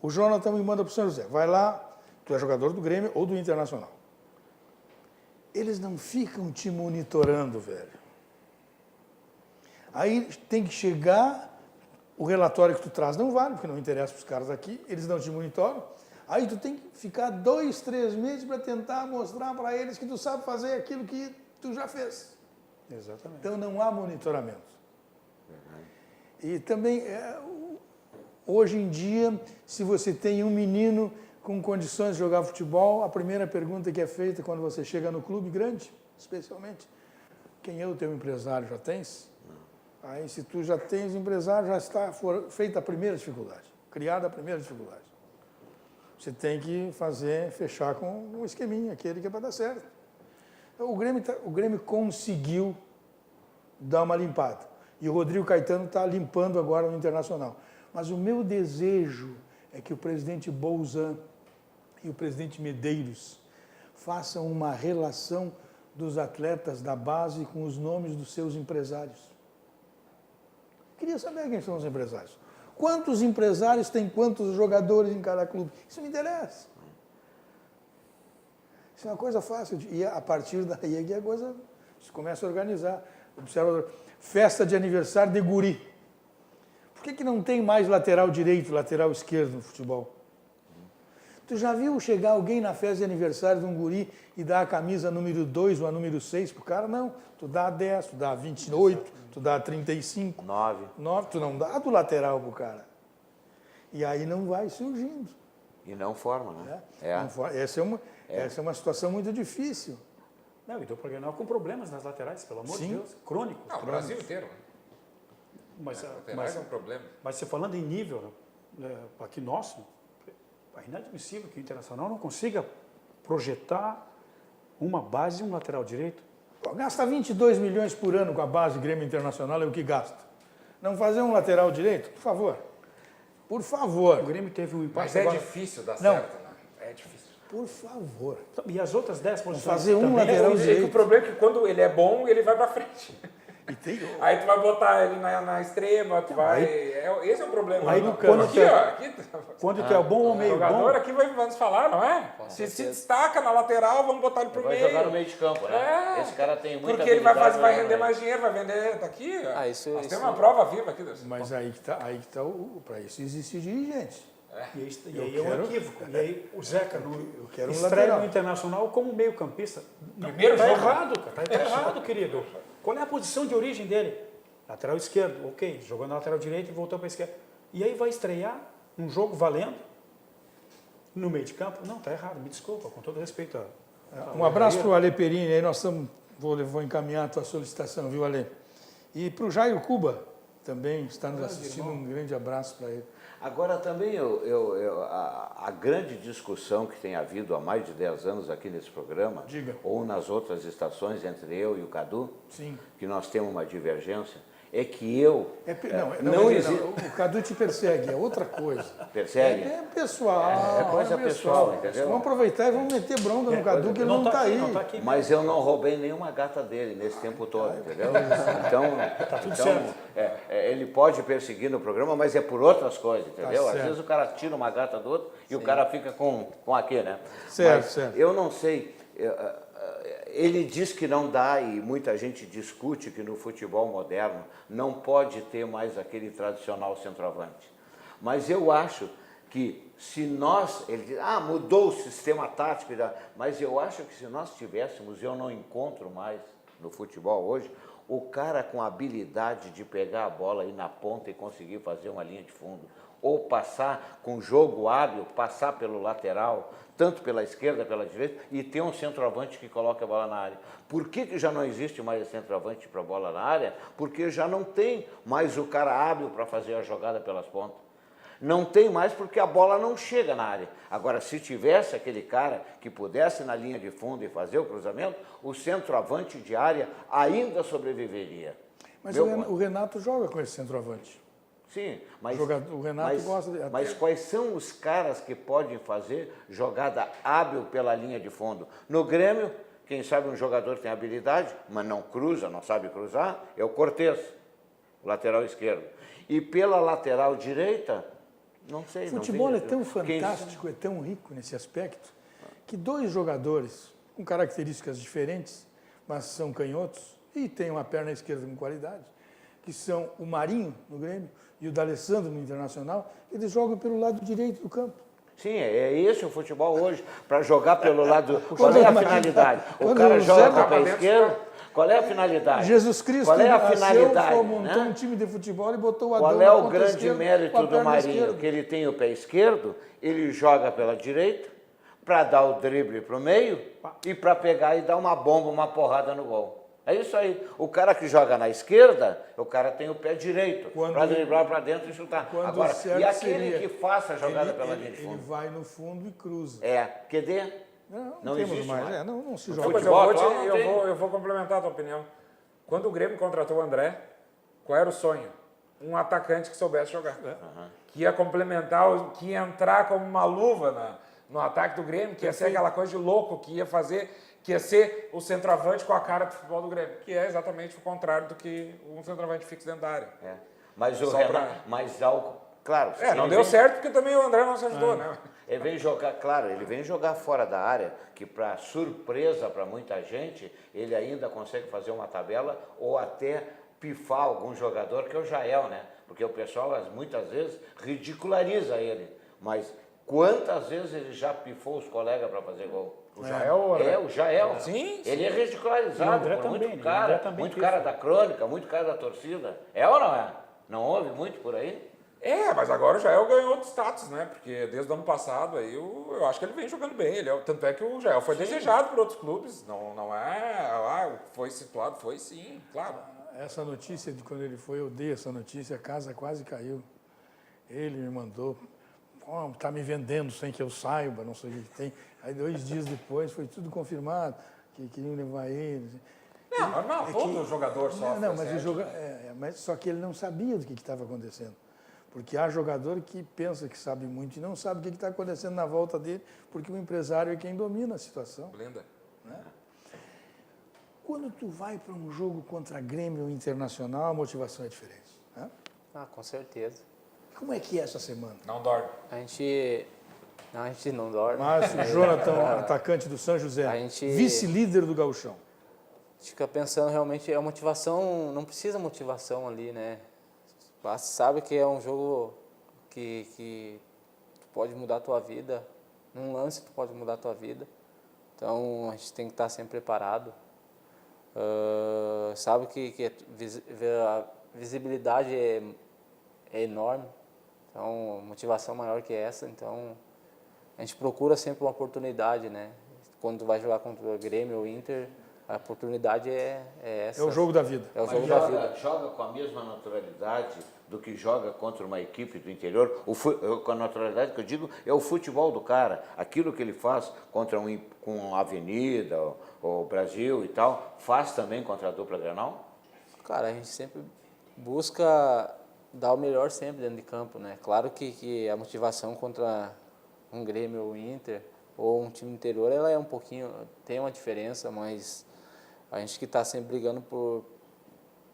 Jonathan me manda para o São José. Vai lá, tu é jogador do Grêmio ou do Internacional. Eles não ficam te monitorando, velho. Aí tem que chegar, o relatório que tu traz não vale, porque não interessa para os caras aqui, eles não te monitoram. Aí tu tem que ficar 2, 3 meses para tentar mostrar para eles que tu sabe fazer aquilo que tu já fez. Exatamente. Então não há monitoramento. E também, hoje em dia, se você tem um menino com condições de jogar futebol, a primeira pergunta que é feita quando você chega no clube grande, especialmente, quem é o teu empresário? Já tens? Aí, se tu já tens empresário, já está feita a primeira dificuldade, criada a primeira dificuldade. Você tem que fechar com um esqueminha, aquele que é para dar certo. Então, o Grêmio conseguiu dar uma limpada. E o Rodrigo Caetano está limpando agora no Internacional. Mas o meu desejo é que o presidente Bolzan e o presidente Medeiros façam uma relação dos atletas da base com os nomes dos seus empresários. Queria saber quem são os empresários. Quantos empresários tem quantos jogadores em cada clube? Isso me interessa. Isso é uma coisa fácil. E a partir daí é que a coisa se começa a organizar. Observa, festa de aniversário de guri. Por que não tem mais lateral direito, lateral esquerdo no futebol? Tu já viu chegar alguém na festa de aniversário de um guri e dar a camisa número 2 ou a número 6 pro cara? Não. Tu dá a 10, tu dá a 28, tu dá a 35. 9, tu não dá do lateral pro cara. E aí não vai surgindo. E não forma, né? Não forma. Essa é uma situação muito difícil. Não, e do Grenal com problemas nas laterais, pelo amor de Deus, crônicos. Não, o Brasil inteiro. Mas laterais é um problema. Mas você falando em nível, aqui nosso, É inadmissível que o Internacional não consiga projetar uma base e um lateral direito. Pô, gasta 22 milhões por ano com a base Grêmio Internacional, é o que gasta. Não fazer um lateral direito? Por favor. Por favor. O Grêmio teve um empate Mas é agora. difícil dar Não. certo, né? É difícil. Por favor. E as outras 10 posições? Fazer um também. lateral É que direito. o problema é que quando ele é bom, ele vai pra frente. E tem... Aí tu vai botar ele na extrema, tu vai... esse é o problema. aí Não, no campo, aqui, ó. Aqui, Quando tu é bom ou o meio jogador bom, aqui vai nos falar, não é? Se destaca na lateral, vamos botar ele pro Vai meio. jogar no meio de campo, né? É. Esse cara tem muita Porque ele vai habilidade, render né? mais dinheiro, vai vender. Tá aqui, ó. Ah, isso- Nós isso- temos uma prova viva aqui. Mas aí que tá para isso existe dirigente. e aí é um equívoco. E aí o Zeca Eu quero um estreia lateral. no Internacional como meio campista. Primeiro tá jogo. errado, cara. Tá errado, querido. Qual é a posição de origem dele? Lateral esquerdo, ok. Jogou na lateral direita e voltou para a esquerda. E aí vai estrear um jogo valendo no meio de campo? Não, tá errado. Me desculpa, com todo respeito. Um abraço para o Ale Perini, aí nós estamos, vou encaminhar a tua solicitação, viu, Ale? E para o Jairo Cuba, também está nos assistindo, um grande abraço para ele. Agora também a grande discussão que tem havido há mais de 10 anos aqui nesse programa, Diga. ou nas outras estações entre eu e o Cadu, Sim. que nós temos uma divergência, é que eu Não, existe. o Cadu te persegue, é outra coisa. Persegue? É pessoal. É coisa pessoal, entendeu? Vamos aproveitar e vamos meter bronca no Cadu, que ele não está aí. Não tá aqui. Mas eu não roubei nenhuma gata dele nesse tempo todo, entendeu? Então, tudo certo. ele pode perseguir no programa, mas é por outras coisas, entendeu? Às certo. vezes o cara tira uma gata do outro e o cara fica com aqui, né? Certo, Mas certo. eu não sei. Ele diz que não dá, e muita gente discute que no futebol moderno não pode ter mais aquele tradicional centroavante. Mas eu acho que se nós, ele diz, mudou o sistema tático, mas eu acho que se nós tivéssemos, eu não encontro mais no futebol hoje, o cara com a habilidade de pegar a bola aí na ponta e conseguir fazer uma linha de fundo, ou passar com jogo hábil, passar pelo lateral, tanto pela esquerda, pela direita, e ter um centroavante que coloque a bola na área. Por que já não existe mais centroavante para a bola na área? Porque já não tem mais o cara hábil para fazer a jogada pelas pontas. Não tem mais porque a bola não chega na área. Agora, se tivesse aquele cara que pudesse na linha de fundo e fazer o cruzamento, o centroavante de área ainda sobreviveria. Mas Meu o Renato joga com esse centroavante. Sim, mas, O Renato gosta de... mas quais são os caras que podem fazer jogada hábil pela linha de fundo? No Grêmio, quem sabe um jogador tem habilidade, mas não cruza, não sabe cruzar, é o Cortez, o lateral esquerdo. E pela lateral direita, não sei. O futebol não é tão Quem- fantástico, é tão rico nesse aspecto, que dois jogadores com características diferentes, mas são canhotos e têm uma perna esquerda com qualidade, que são o Marinho, no Grêmio, e o D'Alessandro, no Internacional, eles jogam pelo lado direito do campo. Sim, é esse o futebol hoje, para jogar pelo lado... Qual Quando é a o Marinho- finalidade? O quando cara o joga Zé com o pé Tavares- esquerdo, qual é a finalidade? Jesus Cristo Qual é a nasceu, finalidade? montou né? um time de futebol e botou o Adão Qual é na o ponta grande esquerda, com a mérito do perna Marinho? esquerda. Que ele tem o pé esquerdo, ele joga pela direita para dar o drible para o meio e para pegar e dar uma bomba, uma porrada no gol. É isso aí. O cara que joga na esquerda, o cara tem o pé direito para driblar para dentro e chutar. Quando Agora, o certo e aquele seria, que faça a jogada pela linha de ele fundo? vai no fundo e cruza. É, QD? Não temos existe mais. mais. Não se Não, joga. mas Futebol eu atual não tem. eu vou complementar a tua opinião. Quando o Grêmio contratou o André, qual era o sonho? Um atacante que soubesse jogar. Que ia complementar, que ia entrar como uma luva no ataque do Grêmio, que ia ser aquela coisa de louco, que ia fazer, que ia ser o centroavante com a cara do futebol do Grêmio. Que é exatamente o contrário do que um centroavante fixo dentro da área. É. Mas o Só Renato, pra- mas ao, claro. Não ele deu vem- certo porque também o André não se ajudou, né? Ele vem jogar, claro, ele vem jogar fora da área, que para surpresa para muita gente, ele ainda consegue fazer uma tabela ou até pifar algum jogador, que é o Jael, né? Porque o pessoal muitas vezes ridiculariza ele, mas quantas vezes ele já pifou os colegas para fazer gol? O Jael... É, o Jael. Sim, Ele é E o ridicularizado André por também, né? muito O cara, André também muito pifa. cara da crônica, muito cara da torcida. É ou não é? Não houve muito por aí? Mas agora o Jael ganhou outro status, né? Porque desde o ano passado aí eu acho que ele vem jogando bem. Tanto é que o Jael foi desejado por outros clubes. Não é... foi situado, foi sim, claro. Essa notícia de quando ele foi, eu dei essa notícia, a casa quase caiu. Ele me mandou Está me vendendo sem que eu saiba, não sei o que tem. Aí 2 dias depois foi tudo confirmado, que queriam levar ele. Não, todo jogador sofre. Não, mas só que ele não sabia do que estava acontecendo. Porque há jogador que pensa que sabe muito e não sabe o que está acontecendo na volta dele, porque o empresário é quem domina a situação. Linda. Né? Quando tu vai para um jogo contra Grêmio ou Internacional, a motivação é diferente. Né? Com certeza. Como é que é essa semana? Não dorme. A gente não dorme. Márcio Jonathan, atacante do São José, vice-líder do Gauchão. A gente fica pensando realmente, a motivação, não precisa motivação ali, né? Sabe que é um jogo que tu pode mudar a tua vida, num lance tu pode mudar a tua vida. Então a gente tem que estar sempre preparado. Sabe que a visibilidade é enorme, então motivação maior que essa, então a gente procura sempre uma oportunidade, né? Quando tu vai jogar contra o Grêmio ou Inter, a oportunidade é essa. É o jogo da vida. É o jogo da vida. Joga com a mesma naturalidade do que joga contra uma equipe do interior. Com a naturalidade que eu digo, é o futebol do cara. Aquilo que ele faz com a Avenida, o Brasil e tal, faz também contra a dupla Grenal? Cara, a gente sempre busca dar o melhor sempre dentro de campo, né? Claro que a motivação contra um Grêmio ou Inter ou um time interior, ela é tem uma diferença, mas a gente que está sempre brigando por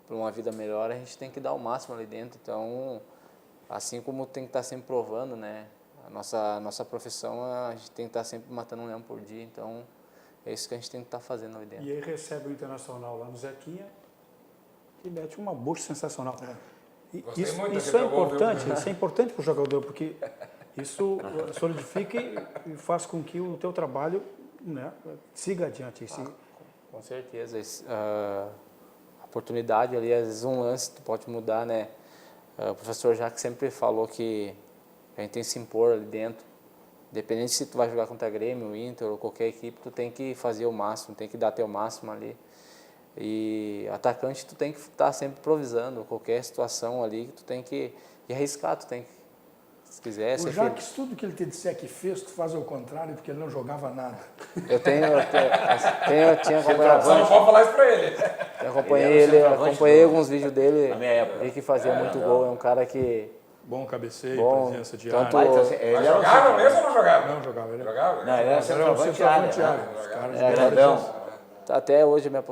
uma vida melhor, a gente tem que dar o máximo ali dentro. Então, assim como tem que estar sempre provando, né? A nossa profissão, a gente tem que estar sempre matando um leão por dia. Então, é isso que a gente tem que estar fazendo ali dentro. E aí recebe o Internacional lá no Zequinha e mete uma bucha sensacional. Isso é importante para o jogador, porque isso solidifica e faz com que o teu trabalho, né, siga adiante. Com certeza. A oportunidade ali, às vezes um lance tu pode mudar, né? O professor Jacques sempre falou que a gente tem que se impor ali dentro. Independente se tu vai jogar contra Grêmio, Inter ou qualquer equipe, tu tem que fazer o máximo, tem que dar teu máximo ali. E atacante tu tem que estar sempre improvisando, qualquer situação ali, tu tem que arriscar, tu tem que, se quiser... O Jacques, tudo que ele te disser que fez, tu faz ao contrário, porque ele não jogava nada. Eu tinha acompanhado... Só não pode falar isso pra ele. Acompanhei alguns vídeos dele, na minha época. vi que fazia muito gol, é um cara que... Bom cabeceio, presença de área. Mas jogava mesmo ou não jogava? Não jogava, ele Jogava? Não, ele era centroavante área. Os caras Grandão. Até hoje a minha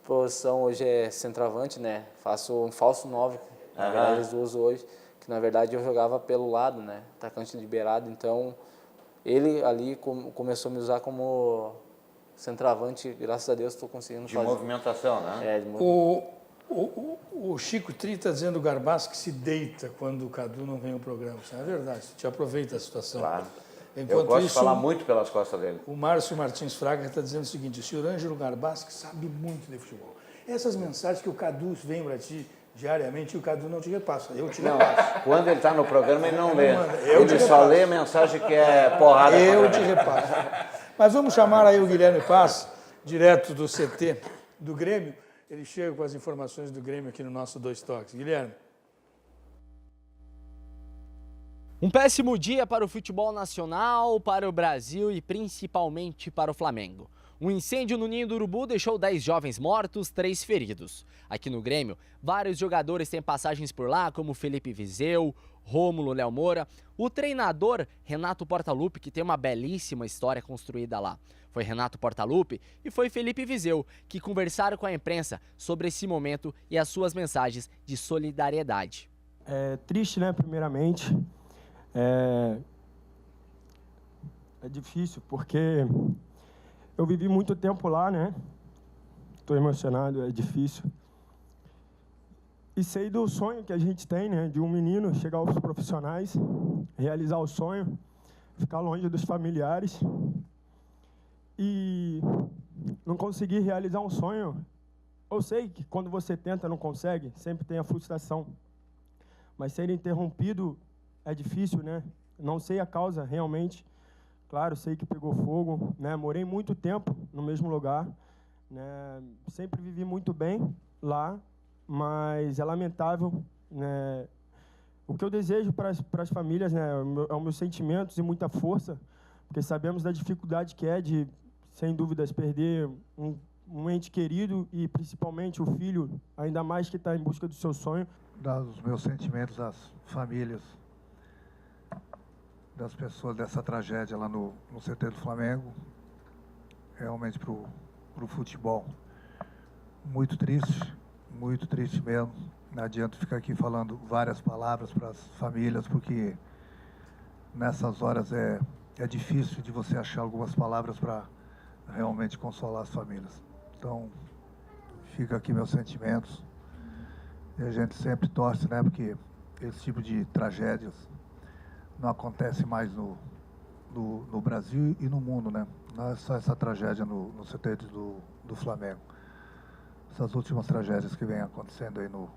posição hoje é centroavante, né? Faço um falso 9, que na verdade eles usam hoje, que na verdade eu jogava pelo lado, né? Atacante de beirada, então ele ali começou a me usar como centroavante, graças a Deus estou conseguindo fazer. De movimentação, né? De movimentação. O Chico Tri está dizendo o Garbassi que se deita quando o Cadu não vem ao programa. Isso é verdade, você te aproveita a situação. Claro. Enquanto Eu gosto isso, de falar muito pelas costas dele. O Márcio Martins Fraga está dizendo o seguinte: o senhor Ângelo Garbassi sabe muito de futebol. Essas mensagens que o Cadu vem para ti diariamente e o Cadu não te repassa, eu te repasso. Quando ele está no programa, ele não lê. Eu Ele só lê a mensagem que é porrada. Eu te repasso. Mas vamos chamar aí o Guilherme Paz, direto do CT do Grêmio. Ele chega com as informações do Grêmio aqui no nosso Dois Toques. Guilherme. Um péssimo dia para o futebol nacional, para o Brasil e principalmente para o Flamengo. Um incêndio no Ninho do Urubu deixou 10 jovens mortos, 3 feridos. Aqui no Grêmio, vários jogadores têm passagens por lá, como Felipe Vizeu, Rômulo, Léo Moura. O treinador Renato Portaluppi, que tem uma belíssima história construída lá. Foi Renato Portaluppi e foi Felipe Vizeu que conversaram com a imprensa sobre esse momento e as suas mensagens de solidariedade. É triste, né, primeiramente. É difícil, porque eu vivi muito tempo lá, né? Estou emocionado, é difícil. E sei do sonho que a gente tem, né? De um menino chegar aos profissionais, realizar o sonho, ficar longe dos familiares e não conseguir realizar um sonho. Eu sei que quando você tenta, não consegue, sempre tem a frustração. Mas ser interrompido é difícil, né? Não sei a causa realmente. Claro, sei que pegou fogo, né? Morei muito tempo no mesmo lugar, né? Sempre vivi muito bem lá, mas é lamentável, né? O que eu desejo para as famílias, né, é os meus sentimentos e muita força, porque sabemos da dificuldade que é de, sem dúvidas, perder um ente querido e principalmente o filho, ainda mais que está em busca do seu sonho. Dar os meus sentimentos às famílias das pessoas dessa tragédia lá no CT do Flamengo, realmente para o futebol. Muito triste mesmo. Não adianta ficar aqui falando várias palavras para as famílias, porque nessas horas é difícil de você achar algumas palavras para realmente consolar as famílias. Então, fica aqui meus sentimentos. E a gente sempre torce, né, porque esse tipo de tragédias não acontece mais no Brasil e no mundo, né? Não é só essa tragédia no CT do Flamengo. Essas últimas tragédias que vêm acontecendo aí no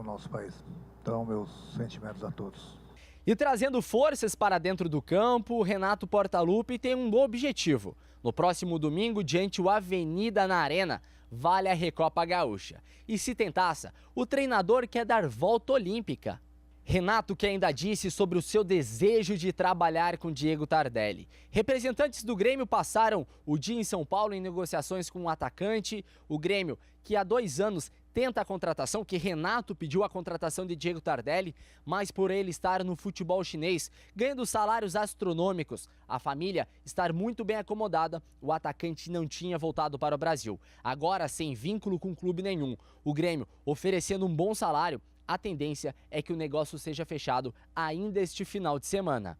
nosso país. Então, meus sentimentos a todos. E trazendo forças para dentro do campo, Renato Portaluppi tem um objetivo. No próximo domingo, diante o Avenida na Arena, vale a Recopa Gaúcha. E se tem taça, o treinador quer dar volta olímpica. Renato que ainda disse sobre o seu desejo de trabalhar com Diego Tardelli. Representantes do Grêmio passaram o dia em São Paulo em negociações com o atacante. O Grêmio, que há 2 anos tenta a contratação, que Renato pediu a contratação de Diego Tardelli, mas por ele estar no futebol chinês, ganhando salários astronômicos, a família estar muito bem acomodada, o atacante não tinha voltado para o Brasil. Agora, sem vínculo com clube nenhum, o Grêmio oferecendo um bom salário, a tendência é que o negócio seja fechado ainda este final de semana.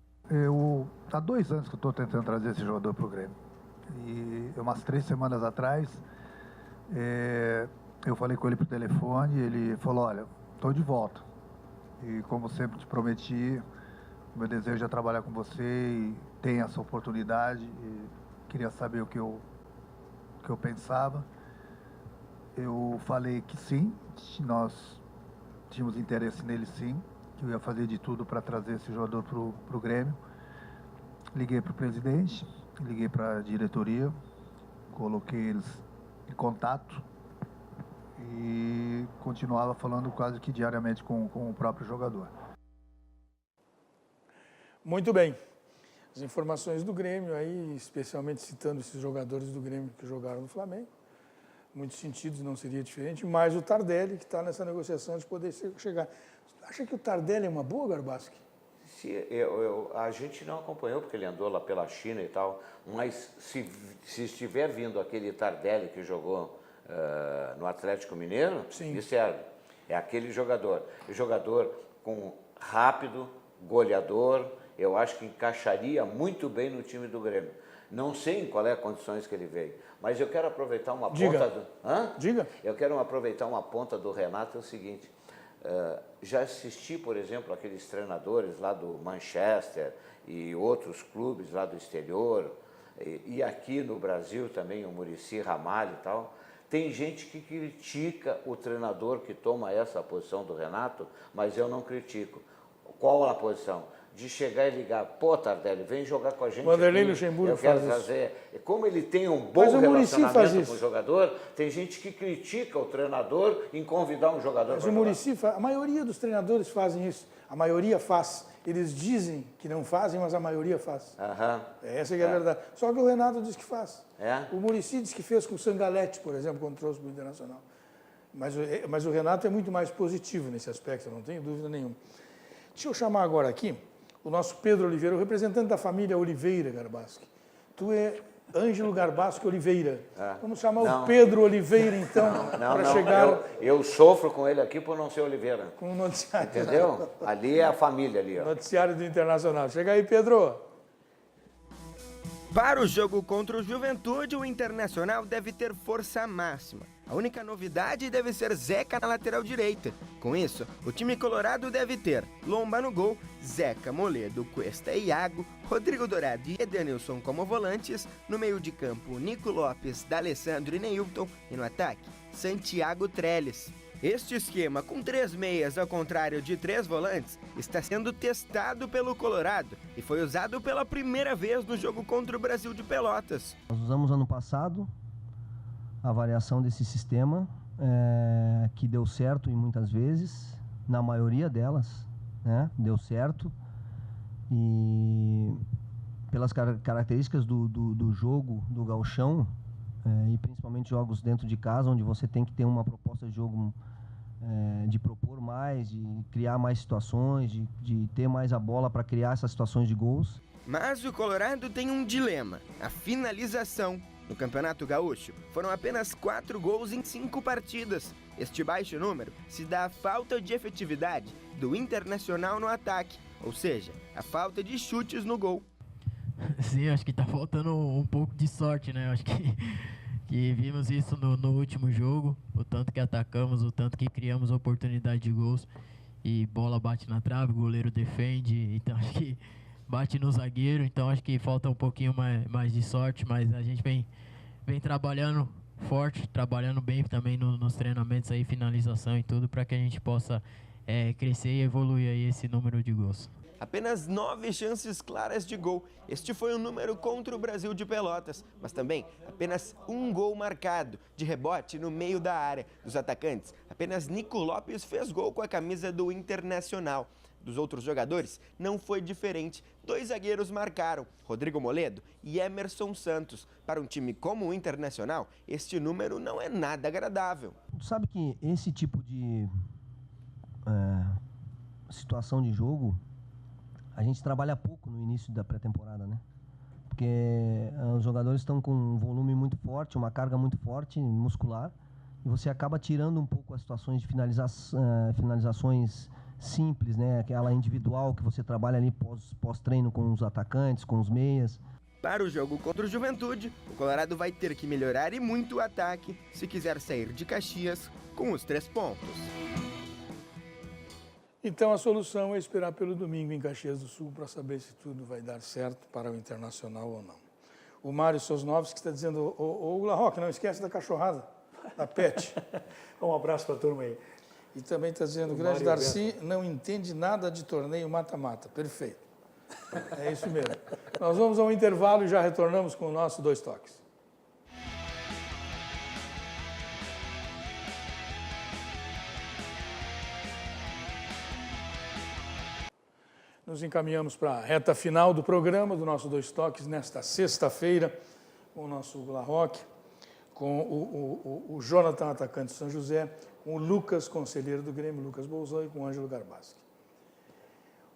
Há 2 anos que eu estou tentando trazer esse jogador para o Grêmio. E umas 3 semanas atrás, eu falei com ele por telefone e ele falou, olha, estou de volta. E como sempre te prometi, meu desejo é trabalhar com você e tem essa oportunidade. E queria saber o que eu pensava. Eu falei que sim, nós tínhamos interesse nele sim, que eu ia fazer de tudo para trazer esse jogador para o Grêmio. Liguei para o presidente, liguei para a diretoria, coloquei eles em contato e continuava falando quase que diariamente com o próprio jogador. Muito bem. As informações do Grêmio aí, especialmente citando esses jogadores do Grêmio que jogaram no Flamengo. Muitos sentidos não seria diferente, mas o Tardelli, que está nessa negociação de poder chegar. Acha que o Tardelli é uma boa, Garbaski? A gente não acompanhou, porque ele andou lá pela China e tal, mas se estiver vindo aquele Tardelli que jogou no Atlético Mineiro, sim, isso é aquele jogador. Jogador rápido, goleador, eu acho que encaixaria muito bem no time do Grêmio. Não sei em qual é as condições que ele veio, mas eu quero aproveitar uma ponta Diga. Eu quero aproveitar uma ponta do Renato, é o seguinte, já assisti, por exemplo, aqueles treinadores lá do Manchester e outros clubes lá do exterior, e aqui no Brasil também, o Muricy Ramalho e tal. Tem gente que critica o treinador que toma essa posição do Renato, mas eu não critico. Qual a posição? De chegar e ligar, pô, Tardelli, vem jogar com a gente. Vanderlei Luxemburgo faz isso. Como ele tem um bom relacionamento com o jogador, tem gente que critica o treinador em convidar um jogador para jogar. Mas o Muricy, a maioria dos treinadores fazem isso. A maioria faz. Eles dizem que não fazem, mas a maioria faz. Essa que é a verdade. Só que o Renato diz que faz. O Muricy diz que fez com o Sangalete, por exemplo, quando trouxe para o Internacional. Mas o Renato é muito mais positivo nesse aspecto, eu não tenho dúvida nenhuma. Deixa eu chamar agora aqui o nosso Pedro Oliveira, o representante da família Oliveira, Garbaski. Tu é Ângelo Garbaski Oliveira. Vamos chamar o Pedro Oliveira, então, para chegar... Eu sofro com ele aqui por não ser Oliveira. Com o noticiário. Entendeu? Ali é a família ali, ó. Noticiário do Internacional. Chega aí, Pedro. Para o jogo contra o Juventude, o Internacional deve ter força máxima. A única novidade deve ser Zeca na lateral direita. Com isso, o time colorado deve ter Lomba no gol, Zeca, Moledo, Cuesta e Iago, Rodrigo Dourado e Edenilson como volantes, no meio de campo Nico Lopes, D'Alessandro e Neilton, e no ataque, Santiago Trellis. Este esquema com 3 meias ao contrário de 3 volantes está sendo testado pelo Colorado e foi usado pela primeira vez no jogo contra o Brasil de Pelotas. Nós usamos ano passado a variação desse sistema que deu certo e muitas vezes, na maioria delas, né? Deu certo. E pelas características do jogo do gauchão, e principalmente jogos dentro de casa, onde você tem que ter uma proposta de jogo de propor mais, de criar mais situações, de ter mais a bola para criar essas situações de gols. Mas o Colorado tem um dilema, a finalização. No Campeonato Gaúcho, foram apenas 4 gols em 5 partidas. Este baixo número se dá à falta de efetividade do Internacional no ataque, ou seja, a falta de chutes no gol. Sim, acho que tá faltando um pouco de sorte, né? Acho que vimos isso no último jogo, o tanto que atacamos, o tanto que criamos oportunidade de gols e bola bate na trave, o goleiro defende, então acho que bate no zagueiro, então acho que falta um pouquinho mais de sorte, mas a gente vem trabalhando forte, trabalhando bem também nos treinamentos aí, finalização e tudo, para que a gente possa crescer e evoluir aí esse número de gols. Apenas 9 chances claras de gol. Este foi o número contra o Brasil de Pelotas, mas também apenas 1 gol marcado, de rebote no meio da área. Dos atacantes, apenas Nico Lopes fez gol com a camisa do Internacional. Dos outros jogadores, não foi diferente. 2 zagueiros marcaram, Rodrigo Moledo e Emerson Santos. Para um time como o Internacional, este número não é nada agradável. Tu sabe que esse tipo de situação de jogo, a gente trabalha pouco no início da pré-temporada, né? Porque os jogadores estão com um volume muito forte, uma carga muito forte muscular, e você acaba tirando um pouco as situações de finalizações simples, né? Aquela individual que você trabalha ali pós-treino com os atacantes, com os meias. Para o jogo contra o Juventude, o Colorado vai ter que melhorar e muito o ataque se quiser sair de Caxias com os 3 pontos. Então a solução é esperar pelo domingo em Caxias do Sul para saber se tudo vai dar certo para o Internacional ou não. O Mário Sosnovski está dizendo, ô Larroque, não esquece da cachorrada, da Pet. Um abraço para a turma aí. E também está dizendo, o grande Darcy não entende nada de torneio mata-mata. Perfeito. É isso mesmo. Nós vamos ao intervalo e já retornamos com o nosso 2 Toques. Nos encaminhamos para a reta final do programa, do nosso 2 Toques, nesta sexta-feira, com o nosso Larroque, com o Jonathan, atacante de São José, com o Lucas, conselheiro do Grêmio, Lucas Bolzão, e com o Ângelo Garbaschi.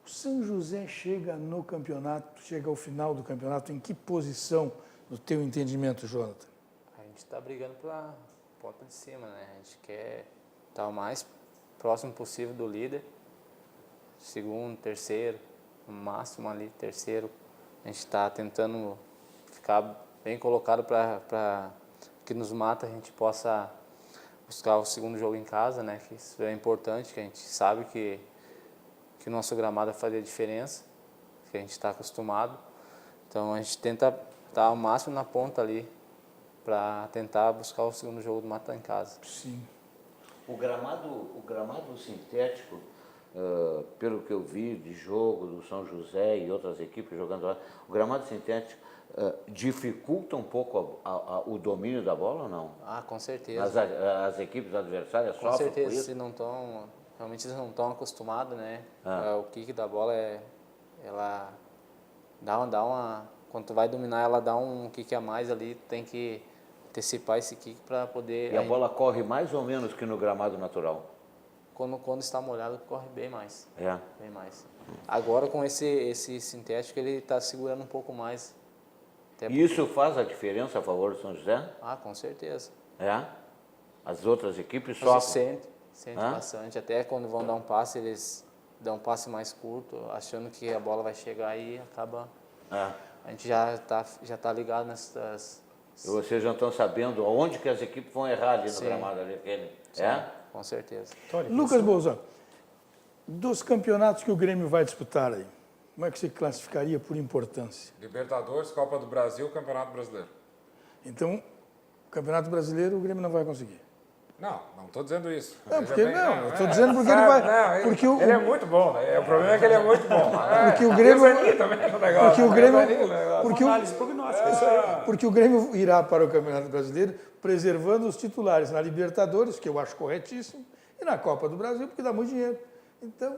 O São José chega no campeonato, chega ao final do campeonato, em que posição, no teu entendimento, Jonathan? A gente está brigando pela ponta de cima, né? A gente quer estar o mais próximo possível do líder. Segundo, terceiro, no máximo ali, terceiro. A gente está tentando ficar bem colocado para que nos mata, a gente possa buscar o segundo jogo em casa, né? Que isso é importante, que a gente sabe que o nosso gramado vai fazer a diferença, que a gente está acostumado. Então a gente tenta estar ao máximo na ponta ali para tentar buscar o segundo jogo do mata em casa. Sim. O gramado sintético, pelo que eu vi de jogo do São José e outras equipes jogando lá, o gramado sintético dificulta um pouco o domínio da bola ou não? Ah, com certeza. As equipes adversárias sofrem por isso? Com certeza, realmente eles não estão acostumados, né? O kick da bola ela dá uma, quando tu vai dominar ela dá um kick a mais ali, tu tem que antecipar esse kick para poder... E a bola corre mais ou menos que no gramado natural? Quando está molhado, corre bem mais. É? Bem mais. Agora, com esse sintético, ele está segurando um pouco mais. E isso faz a diferença a favor do São José? Ah, com certeza. É? As outras equipes sofrem? Sente bastante. Até quando vão dar um passe, eles dão um passe mais curto, achando que a bola vai chegar e acaba... A gente já tá ligado nessas... E vocês já estão sabendo onde que as equipes vão errar ali no gramado ali, aquele. É? Com certeza. Lucas Bolzão, dos campeonatos que o Grêmio vai disputar aí, como é que você classificaria por importância? Libertadores, Copa do Brasil, Campeonato Brasileiro. Então, Campeonato Brasileiro o Grêmio não vai conseguir. Não estou dizendo isso. Não, porque não, estou dizendo porque ele vai... Porque ele é muito bom, né? O problema é que ele é muito bom. Porque o Grêmio... Porque o Grêmio irá para o Campeonato Brasileiro preservando os titulares na Libertadores, que eu acho corretíssimo, e na Copa do Brasil, porque dá muito dinheiro. Então,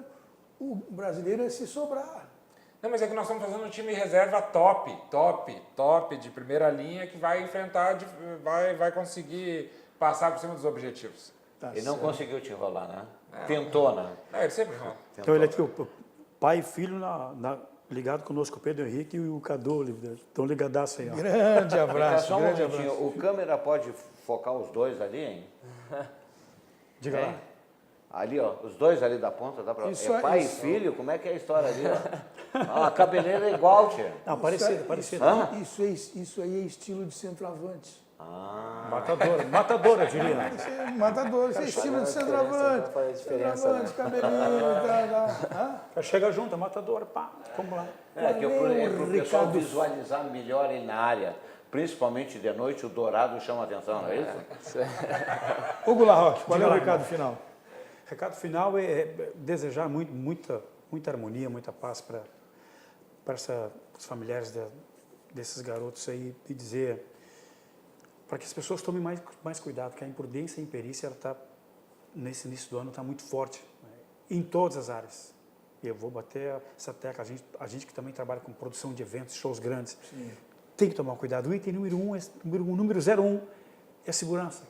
O brasileiro é se sobrar. Não, mas é que nós estamos fazendo um time reserva top, de primeira linha, que vai enfrentar, vai conseguir passar por cima dos objetivos. Ele não conseguiu te enrolar, né? Tentou, né? Ele sempre enrola. Então ele aqui, o pai e filho ligado conosco, o Pedro Henrique e o Cadu, estão ligadaço aí. Ó. Grande abraço, Só um grande momentinho, abraço. o câmera pode focar os dois ali, hein? Diga lá. Ali, ó, os dois ali da ponta, dá pra... Isso é pai isso. e filho? Como é que é a história ali, ó? A cabeleira é igual, tia. Não, parecido. Isso aí é estilo de centroavante. Matador, eu diria. Matador, isso é estilo de centroavante. Faz a diferença, né? Cabelinho, Chega junto, é matador, pá, vamos lá. É que o pessoal Ricardo. visualizar melhor ele na área, principalmente de noite, o dourado chama a atenção, não é isso? Hugo Larroque, qual é o Diga lá, recado irmão. final? O recado final é desejar muita harmonia, muita paz para os familiares desses garotos aí e dizer para que as pessoas tomem mais cuidado, porque a imprudência e a imperícia, ela tá, nesse início do ano, está muito forte, né, em todas as áreas. E eu vou bater essa tecla, a gente que também trabalha com produção de eventos, shows grandes, tem que tomar cuidado. O item número 01 é segurança.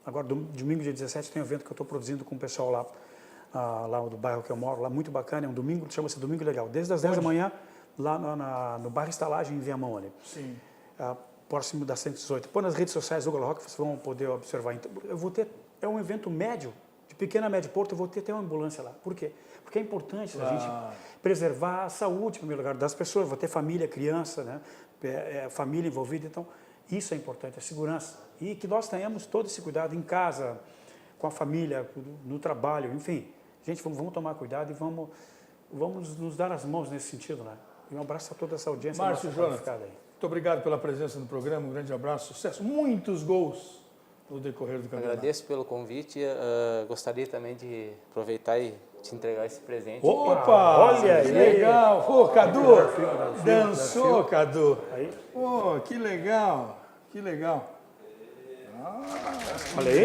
Agora, domingo, dia 17, tem um evento que eu estou produzindo com o pessoal lá do bairro que eu moro, lá muito bacana, é um domingo, chama-se Domingo Legal, desde as 10 da manhã, lá no bairro Estalagem, em Viamão, ali. Sim. Próximo da 118. Põe nas redes sociais do Hugo Larroque, vocês vão poder observar. Então, eu vou ter, é um evento médio, de pequena a médio porto, eu vou ter até uma ambulância lá. Por quê? Porque é importante a gente preservar a saúde, em primeiro lugar, das pessoas. Vou ter família, criança, né? Família envolvida, então isso é importante, a segurança. E que nós tenhamos todo esse cuidado em casa, com a família, no trabalho, enfim. Gente, vamos tomar cuidado e vamos nos dar as mãos nesse sentido, né? E um abraço a toda essa audiência. Márcio Jonas, aí. muito obrigado pela presença no programa, um grande abraço, sucesso, muitos gols no decorrer do campeonato. Agradeço pelo convite, gostaria também de aproveitar e te entregar esse presente. Opa, olha aí, legal. Ô, Cadu, dançou, Cadu. Pô, que legal, que legal. Olha aí.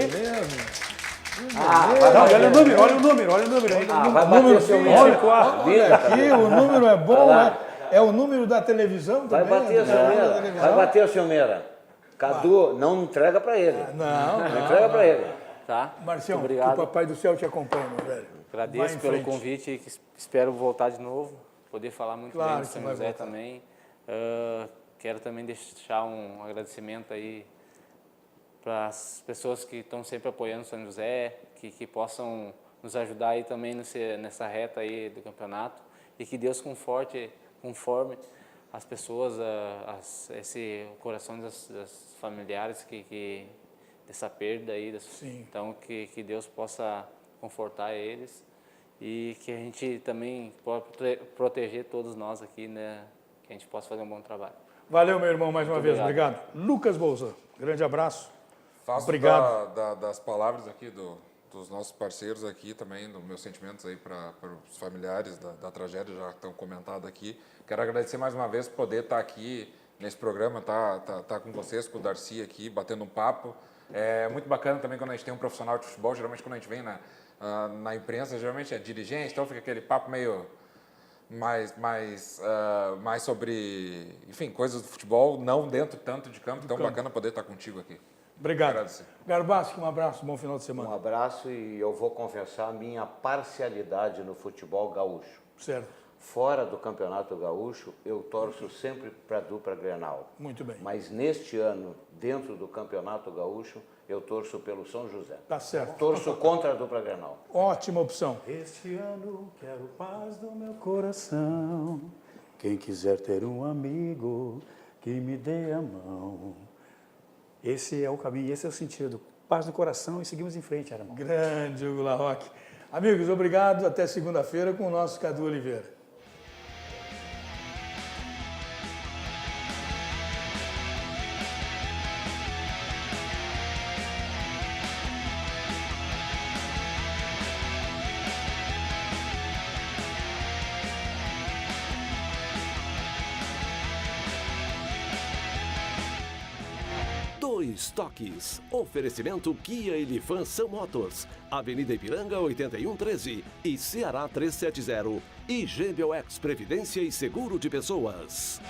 Olha o número aí. Vai bater seu número. Olha aqui, o número é bom, né? É o número da televisão Vai também. bater, Silmeira. Vai bater, Silmeira. Cadu, não entrega pra ele. Não entrega pra ele. Tá? Marcião, que obrigado. o Papai do Céu te acompanha, meu velho. Agradeço pelo convite e espero voltar de novo, poder falar muito bem de São José também. Quero também deixar um agradecimento aí para as pessoas que estão sempre apoiando São José, que possam nos ajudar aí também nessa reta aí do campeonato e que Deus conforme as pessoas, o coração das familiares dessa perda aí. Então, que Deus possa confortar eles e que a gente também possa proteger todos nós aqui, né? Que a gente possa fazer um bom trabalho. Valeu, meu irmão, mais uma vez. Obrigado. Lucas Bolzan, grande abraço. Faço obrigado. Das palavras aqui dos nossos parceiros aqui também, dos meus sentimentos aí para os familiares da tragédia, já estão comentados aqui. Quero agradecer mais uma vez por poder estar aqui nesse programa, tá com vocês, com o Darcy aqui, batendo um papo. É muito bacana também quando a gente tem um profissional de futebol, geralmente quando a gente vem na imprensa, geralmente é dirigente, então fica aquele papo meio mais sobre, enfim, coisas do futebol, não dentro tanto de campo, então bacana poder estar contigo aqui. Obrigado. Garbaschi, um abraço, bom final de semana. Um abraço e eu vou confessar a minha parcialidade no futebol gaúcho. Certo. Fora do Campeonato Gaúcho, eu torço sempre para a dupla Grenal. Muito bem. Mas neste ano, dentro do Campeonato Gaúcho, eu torço pelo São José. Tá certo. Torço contra a dupla Grenal. Ótima opção. Este ano quero paz no meu coração. Quem quiser ter um amigo, que me dê a mão. Esse é o caminho, esse é o sentido. Paz no coração e seguimos em frente, irmão. Grande Hugo Larroque. Amigos, obrigado. Até segunda-feira com o nosso Cadu Oliveira. Dois Toques. Oferecimento Kia e Lifan São Motos. Avenida Ipiranga 8113 e Ceará 370. E Gêmeo Ex Previdência e Seguro de Pessoas.